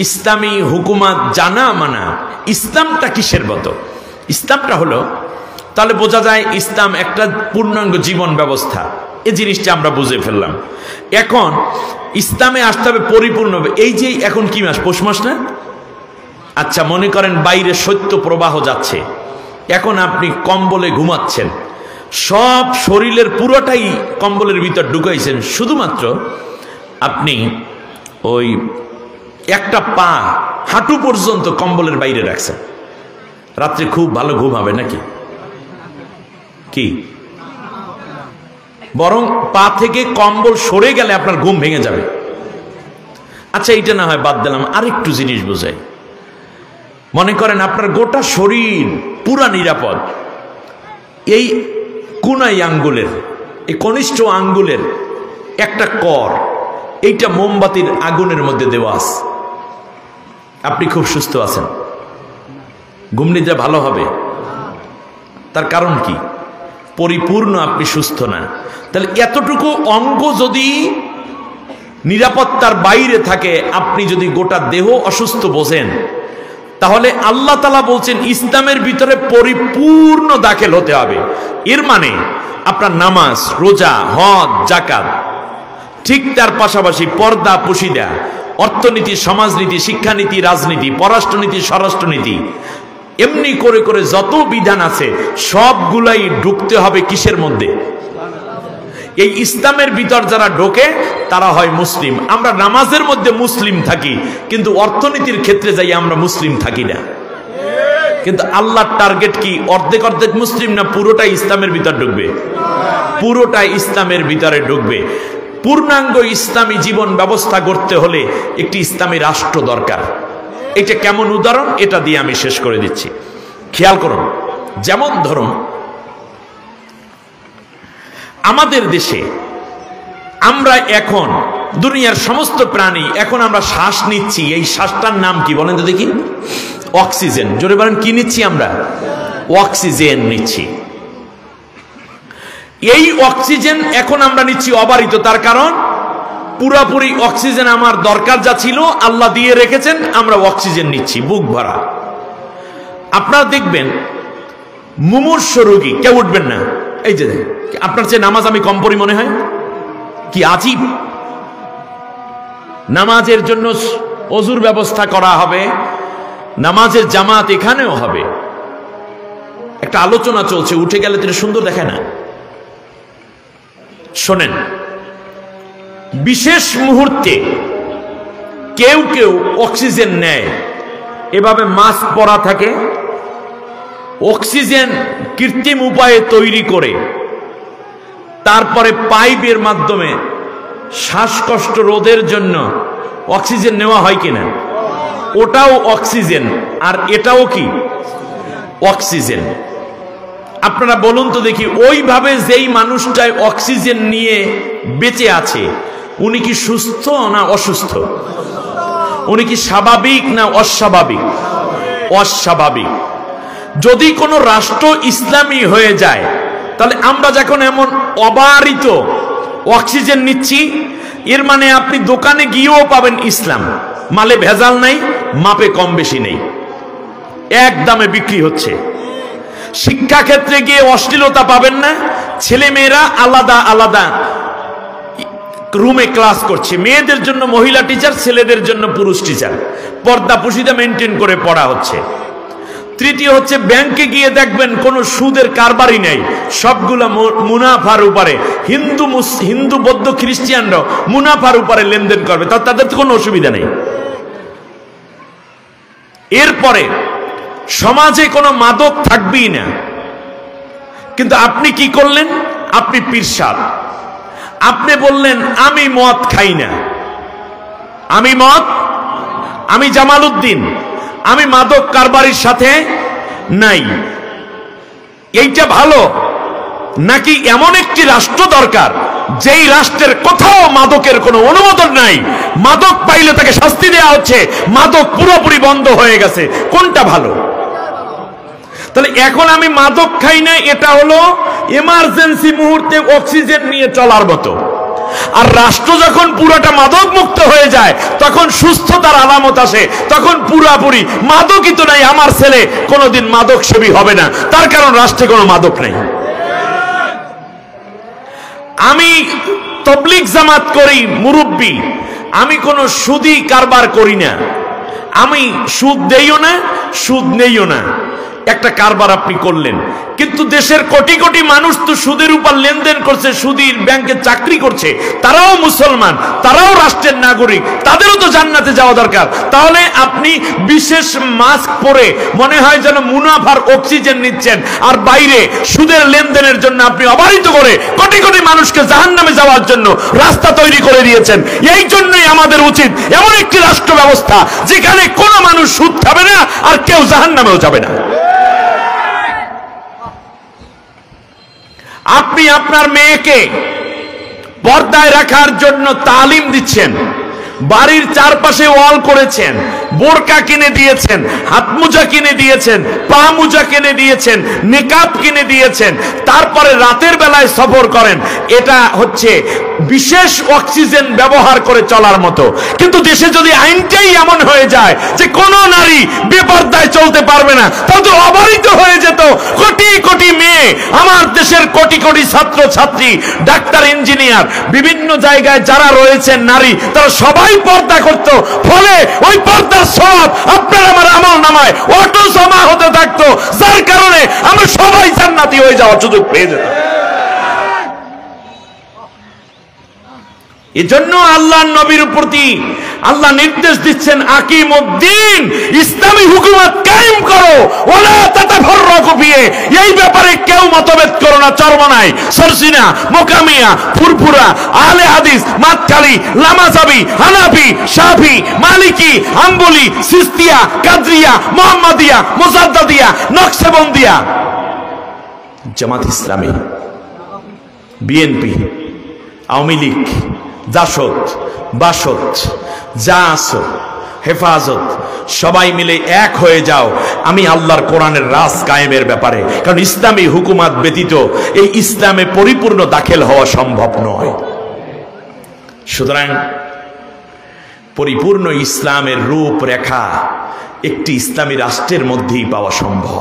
[SPEAKER 1] ইসলামী হুকুমত জানা মানা, ইসলামটা কিসের মতো? ইসলামটা হলো, তাহলে বোঝা যায় ইসলাম একটা পূর্ণাঙ্গ জীবন ব্যবস্থা। এই জিনিসটা আমরা বুঝে ফেললাম। এখন ইসলামে আসতে হবে পরিপূর্ণভাবে। এই যে এখন কি মাস? পৌষ মাস না? আচ্ছা, মনে করেন বাইরে শৈত্য প্রবাহ যাচ্ছে, এখন আপনি কম্বলে ঘুমাচ্ছেন, সব শরীরের পুরোটাই কম্বলের ভিতর ঢুকাইছেন, শুধুমাত্র আপনি ওই একটা পা হাঁটু পর্যন্ত কম্বলের বাইরে রাখছেন। রাত্রে খুব ভালো ঘুম হবে নাকি? কি বরং পা থেকে কম্বল সরে গেলে আপনার ঘুম ভেঙে যাবে। আচ্ছা, এটা না হয় বাদ দিলাম, আরেকটু জিনিস বোঝাই। মনে করেন আপনার গোটা শরীর পুরা নিরাপদ, এই কোনাই আঙ্গুলের, এই কনিষ্ঠ আঙ্গুলের একটা কর, এইটা মোমবাতির আগুনের মধ্যে দেওয়া আছে, আপনি খুব সুস্থ আছেন, ঘুম নিদ্রা ভালো হবে। তার কারণ কি? পরিপূর্ণ আপনি সুস্থ না। তাহলে এতটুকু অঙ্গ যদি নিরাপত্তার বাইরে থাকে, আপনি যদি গোটা দেহ অসুস্থ বোঝেন, তাহলে আল্লাহ তাআলা বলছেন ইসলামের ভিতরে পরিপূর্ণ দাখিল হতে হবে। এর মানে আপনার নামাজ, রোজা, হজ, যাকাত, ঠিক তার পাশাপাশি পর্দা, পুশিদা, অর্থনীতি, সমাজনীতি, শিক্ষানীতি, রাজনীতি, পররাষ্ট্রনীতি, স্বরাষ্ট্রনীতি, এমনি করে করে যত বিধান আছে সবগুলাই ঢুকতে হবে কিসের মধ্যে? এই ইসলামের ভিতর যারা ঢোকে তারা হয় মুসলিম। আমরা নামাজের মধ্যে মুসলিম থাকি, কিন্তু অর্থনীতির ক্ষেত্রে যাই আমরা মুসলিম থাকি না। কিন্তু আল্লাহর টার্গেট কি? অর্ধেক অর্ধেক মুসলিম না পুরোটাই ইসলামের ভিতর ঢুকবে? পুরোটাই ইসলামের ভিতরে ঢুকবে। পূর্ণাঙ্গ ইসলামী জীবন ব্যবস্থা করতে হলে একটি ইসলামী রাষ্ট্র দরকার। এটা কেমন উদাহরণ, এটা দিয়ে আমি শেষ করে দিচ্ছি, খেয়াল করুন। যেমন ধরুন, আমাদের দেশে আমরা এখন দুনিয়ার সমস্ত প্রাণী, এখন আমরা শ্বাস নিচ্ছি, এই শ্বাসটার নাম কি বলেন তো দেখি? অক্সিজেন। জোরে বলেন, কি নিচ্ছি আমরা? অক্সিজেন নিচ্ছি। এই অক্সিজেন এখন আমরা নিচ্ছি অবারিত। তার কারণ পুরাপুরি অক্সিজেন আমার দরকার যা ছিল আল্লাহ দিয়ে রেখেছেন, আমরা অক্সিজেন নিচ্ছি বুক ভরা। আপনারা দেখবেন মুমূর্ষ রোগী কেউ উঠবেন না। এই যে আপনার চেয়ে নামাজ আমি কম পড়ি মনে হয়, কি আজীব! নামাজের জন্য অজুর ব্যবস্থা করা হবে, নামাজের জামাত এখানেও হবে। একটা আলোচনা চলছে, উঠে গেলে তো সুন্দর দেখায় না। শোনেন, বিশেষ মুহূর্তে কেউ কেউ অক্সিজেন নেয়, এভাবে মাস্ক পরা থাকে, অক্সিজেন কৃত্রিম উপায়ে তৈরি করে তারপরে পাইপের মাধ্যমে শ্বাসকষ্ট রোধের জন্য অক্সিজেন নেওয়া হয় কিনা? ওটাও অক্সিজেন, আর এটাও কি অক্সিজেন। আপনারা বলুন তো দেখি, ওইভাবে যেই মানুষটাই অক্সিজেন নিয়ে বেঁচে আছে, উনি কি সুস্থ না অসুস্থ? উনি কি স্বাভাবিক না অস্বাভাবিক? অস্বাভাবিক। যদি কোনো রাষ্ট্র ইসলামী হয়ে যায়, তাহলে আমরা যখন এমন অবারিত অক্সিজেন নিচ্ছি, এর মানে আপনি দোকানে গিয়েও পাবেন ইসলাম, মালে ভেজাল নাই, মাপে কম বেশি নেই, এক দামে বিক্রি হচ্ছে। শিক্ষাক্ষেত্রে গিয়ে অশ্লীলতা পাবেন না, ছেলে মেয়েরা আলাদা আলাদা রুমে ক্লাস করছে, মেয়েদের জন্য মহিলা টিচার, ছেলেদের জন্য পুরুষ টিচার, পর্দা পুশিদা মেনটেন করে পড়া হচ্ছে। তৃতীয় হচ্ছে ব্যাংকে গিয়ে দেখবেন কোনো সুদের কারবারই নেই, সবগুলো মুনাফার উপরে। হিন্দু বৌদ্ধ খ্রিস্টানরাও মুনাফার উপরে লেনদেন করবে, তাদের তো কোনো অসুবিধা নেই। এরপরে সমাজে কোনো মাদক থাকবেই না। কিন্তু আপনি কি করলেন? আপনি পীর সাহেব, আপনি বললেন আমি মদ খাই না, আমি জামাল উদ্দিন, আমি মাদক কারবারির সাথে নাই। এইটা ভালো নাকি এমন একটি রাষ্ট্র দরকার যেই রাষ্ট্রের কোথাও মাদকের কোনো অনুমোদন নাই, মাদক পাইলে তাকে শাস্তি দেওয়া হচ্ছে, মাদক পুরোপুরি বন্ধ হয়ে গেছে? কোনটা ভালো? তাহলে এখন আমি মাদক খাই না, এটা হলো এমার্জেন্সি মুহূর্তে অক্সিজেন নিয়ে চলার মতো। আর রাষ্ট্র যখন পুরোটা মাদক মুক্ত হয়ে যায়, তখন সুস্থতার আলামত আসে, তখন পুরাপুরি মাদকই তো নাই, আমার ছেলে কোনোদিন মাদক সেবী হবে না, তার কারণ রাষ্ট্রে কোনো মাদক নেই। আমি তবলিগ জামাত করি, মুরব্বী, আমি কোনো সুদি কারবার করি না, আমি সুদ দেইও না, সুদ নেইও না। একটা কারবার আপনি করলেন, কিন্তু দেশের কোটি কোটি মানুষ তো সুদের উপর লেনদেন করছে, সুদীর ব্যাংকে চাকরি করছে, তারাও মুসলমান, তারাও রাষ্ট্রের নাগরিক, তাদেরও তো জান্নাতে যাওয়া দরকার। তাহলে আপনি বিশেষ মাস্ক পরে মনে হয় যেন মুনাফার অক্সিজেন নিচ্ছেন, আর বাইরে সুদের লেনদেনের জন্য আপনি অবারিত করে কোটি কোটি মানুষকে জাহান্নামে যাওয়ার জন্য রাস্তা তৈরি করে দিয়েছেন। এই জন্যই আমাদের উচিত এমন একটি রাষ্ট্র ব্যবস্থা যেখানে কোনো মানুষ সুদ খাবে না আর কেউ জাহান্নামেও যাবে না। আপনি আপনার মেয়েকে পর্দায় রাখার জন্য তালিম দিচ্ছেন, বাড়ির চারপাশে ওয়াল করেছেন, বোরকা কিনে দিয়েছেন, হাত মোজা কিনে দিয়েছেন, পা মোজা কিনে দিয়েছেন, নিকাব কিনে দিয়েছেন, তারপরে রাতের বেলায় সফর করেন। এটা হচ্ছে বিশেষ অক্সিজেন ব্যবহার করে চলার মতো। কিন্তু দেশে যদি আইনটাই এমন হয়ে যায় যে কোনো নারী বেপর্দায় চলতে পারবে না, তাহলে তো অবারিত হয়ে যেত কোটি কোটি মেয়ে। আমার দেশের কোটি কোটি ছাত্র ছাত্রী, ডাক্তার, ইঞ্জিনিয়ার, বিভিন্ন জায়গায় যারা রয়েছেন নারী, তারা সবাই পর্দা করত, ফলে ওই পর্দার সওয়াব আপনার আমার আমল নামায় অটো জমা হতে থাকতো, যার কারণে আমরা সবাই জান্নাতি হয়ে যাওয়ার সুযোগ পেয়ে যেতাম। এজন্য আল্লাহর নবীর প্রতি আল্লাহ নির্দেশ দিচ্ছেন, আকিমুদ্দিন, ইসলামী হুকুমত কায়েম করো, ওয়ালা তাতাফাররাকু ফিহি। এই ব্যাপারে কেউ মতভেদ করো না, চরমনাই, সরসিনা, মোকামিয়া, ফুরফুরা, আহলে হাদিস, মাতকালি, লামাজাবি, হানাফি, শাফি, মালিকি, হাম্বলি, সিস্তিয়া, কাদরিয়া, মুহাম্মাদিয়া, মুজাদ্দাদিয়া, নকশবন্দিয়া, জামাত ইসলামী, বিএনপি, আওয়ামী লীগ, জাসদ, বাসদ, যা আছো, হেফাজত, সবাই মিলে এক হয়ে যাও আমি আল্লাহর কোরআনের রাজ কায়েমের ব্যাপারে। কারণ ইসলামী হুকুমাত ব্যতীত এই ইসলামে পরিপূর্ণ দাখিল হওয়া সম্ভব নয়। সুতরাং পরিপূর্ণ ইসলামের রূপরেখা একটি ইসলামী রাষ্ট্রের মধ্যেই পাওয়া সম্ভব।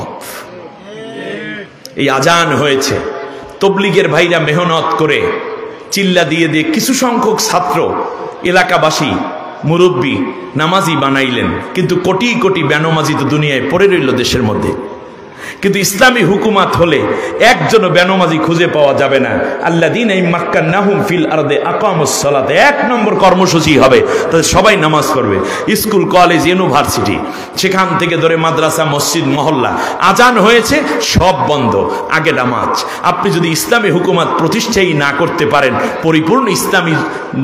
[SPEAKER 1] এই আজান হয়েছে, তবলিগের ভাইরা মেহনত করে চিল্লা দিয়ে দিয়ে কিছু সংখ্যক ছাত্র, এলাকাবাসী, মুরব্বী নামাজি বানাইলেন, কিন্তু কোটি কোটি বেনামাজি তো দুনিয়ায় পড়ে রইল দেশের মধ্যে। কিন্তু ইসলামী হুকুমাত হলে একজনও বেনামাজি খুঁজে পাওয়া যাবে না। আল্লাযীনা মাক্কান্নাহুম ফিল আরদি আকামুস সালাত, এক নম্বর কর্মসূচি হবে, তাদের সবাই নামাজ পড়বে। স্কুল, কলেজ, ইউনিভার্সিটি, সেখান থেকে ধরে মাদ্রাসা, মসজিদ, মহল্লা, আজান হয়েছে, সব বন্ধ, আগে নামাজ। আপনি যদি ইসলামী হুকুমাত প্রতিষ্ঠাই না করতে পারেন, পরিপূর্ণ ইসলামী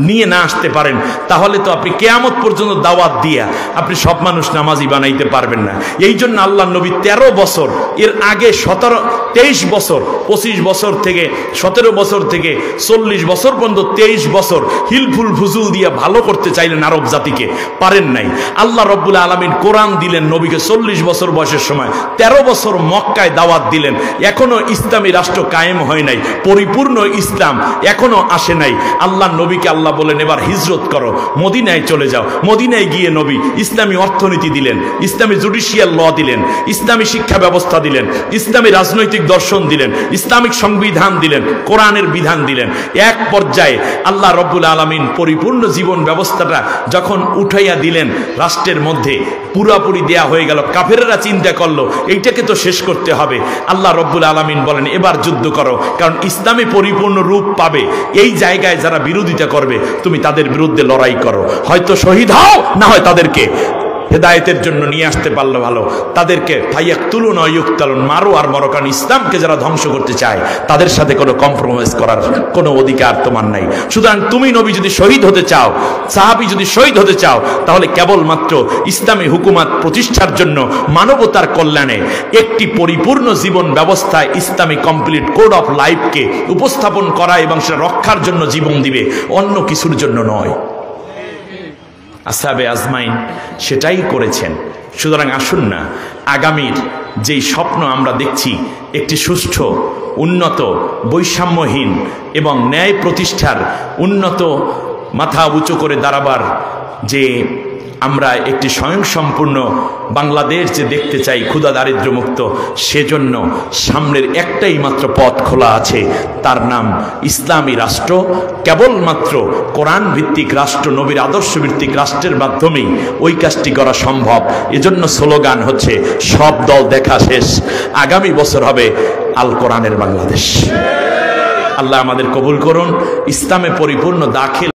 [SPEAKER 1] নিয়ে না আসতে পারেন, তাহলে তো আপনি কিয়ামত পর্যন্ত দাওয়াত দিয়া আপনি সব মানুষ নামাজি বানাইতে পারবেন না। এই জন্য আল্লাহর নবী 13 বছর এর আগে 23 বছর 25 বছর থেকে 17 বছর থেকে 40 বছর পর্যন্ত 23 বছর হিলফুল ফুজুল দিয়ে ভালো করতে চাইলেন আরব জাতিকে, পারেন নাই। আল্লাহ রব্বুল আলামিন কোরআন দিলেন নবীকে 40 বছর বয়সের সময়, 13 বছর মক্কায় দাওয়াত দিলেন, এখনো ইসলামী রাষ্ট্র কায়েম হয় নাই, পরিপূর্ণ ইসলাম এখনো আসে নাই। আল্লাহ নবীকে আল্লাহ বলেন এবার হিজরত করো, মদিনায় চলে যাও। মদিনায় গিয়ে নবী ইসলামী অর্থনীতি দিলেন, ইসলামী জুডিশিয়াল ল দিলেন, ইসলামী শিক্ষা ব্যবস্থা দিলেন, ইসলামী রাজনৈতিক দর্শন দিলেন, ইসলামিক সংবিধান দিলেন, কোরআনের বিধান দিলেন। এক পর্যায়ে আল্লাহ রব্বুল আলামিন পরিপূর্ণ জীবন ব্যবস্থাটা যখন উঠাইয়া দিলেন রাষ্ট্রের মধ্যে, পুরাপুরি দেয়া হয়ে গেল। কাফেরেরা চিন্তা করলো এইটাকে তো শেষ করতে হবে। আল্লাহ রব্বুল আলামিন বলেন এবার যুদ্ধ করো, কারণ ইসলামে পরিপূর্ণ রূপ পাবে। এই জায়গায় যারা বিরোধিতা করবে তুমি তাদের বিরুদ্ধে লড়াই করো, হয়তো শহীদ হও, না হয় তাদেরকে হেদায়েতের জন্য নিয়ে আসতে পারলে ভালো। তাদেরকে ফাইয়াকতুলুন ওয়া ইউকতালুন, মারো আর মরো, কারণ ইসলামকে যারা ধ্বংস করতে চায় তাদের সাথে কোনো কম্প্রোমাইজ করার কোনো অধিকার তোমার নাই। সুতরাং তুমি নবী যদি শহীদ হতে চাও, সাহাবী যদি শহীদ হতে চাও, তাহলে কেবলমাত্র ইসলামী হুকুমত প্রতিষ্ঠার জন্য মানবতার কল্যাণে একটি পরিপূর্ণ জীবন ব্যবস্থায় ইসলামী কমপ্লিট কোড অফ লাইফকে উপস্থাপন করা এবং সেটা রক্ষার জন্য জীবন দিবে, অন্য কিছুর জন্য নয়। আসহাবে আজমাইন সেটাই করেছেন। সুতরাং আসুন না, আগামীর যেই স্বপ্ন আমরা দেখছি, একটি সুষ্ঠু, উন্নত, বৈষম্যহীন এবং ন্যায় প্রতিষ্ঠার, উন্নত, মাথা উঁচু করে দাঁড়াবার যে আমরা একটি স্বয়ংসম্পূর্ণ বাংলাদেশ যে দেখতে চাই, ক্ষুধা দারিদ্র্য মুক্ত, সেজন্য সামনের একটাই মাত্র পথ খোলা আছে, তার নাম ইসলামী রাষ্ট্র। কেবলমাত্র কোরআন ভিত্তিক রাষ্ট্র, নবীর আদর্শ ভিত্তিক রাষ্ট্রের মাধ্যমেই ওই কাজটি করা সম্ভব। এজন্য স্লোগান হচ্ছে সব দল দেখা শেষ, আগামী বছর হবে আল কোরআনের বাংলাদেশ। আল্লাহ আমাদের কবুল করুন, ইসলামে পরিপূর্ণ দাখিল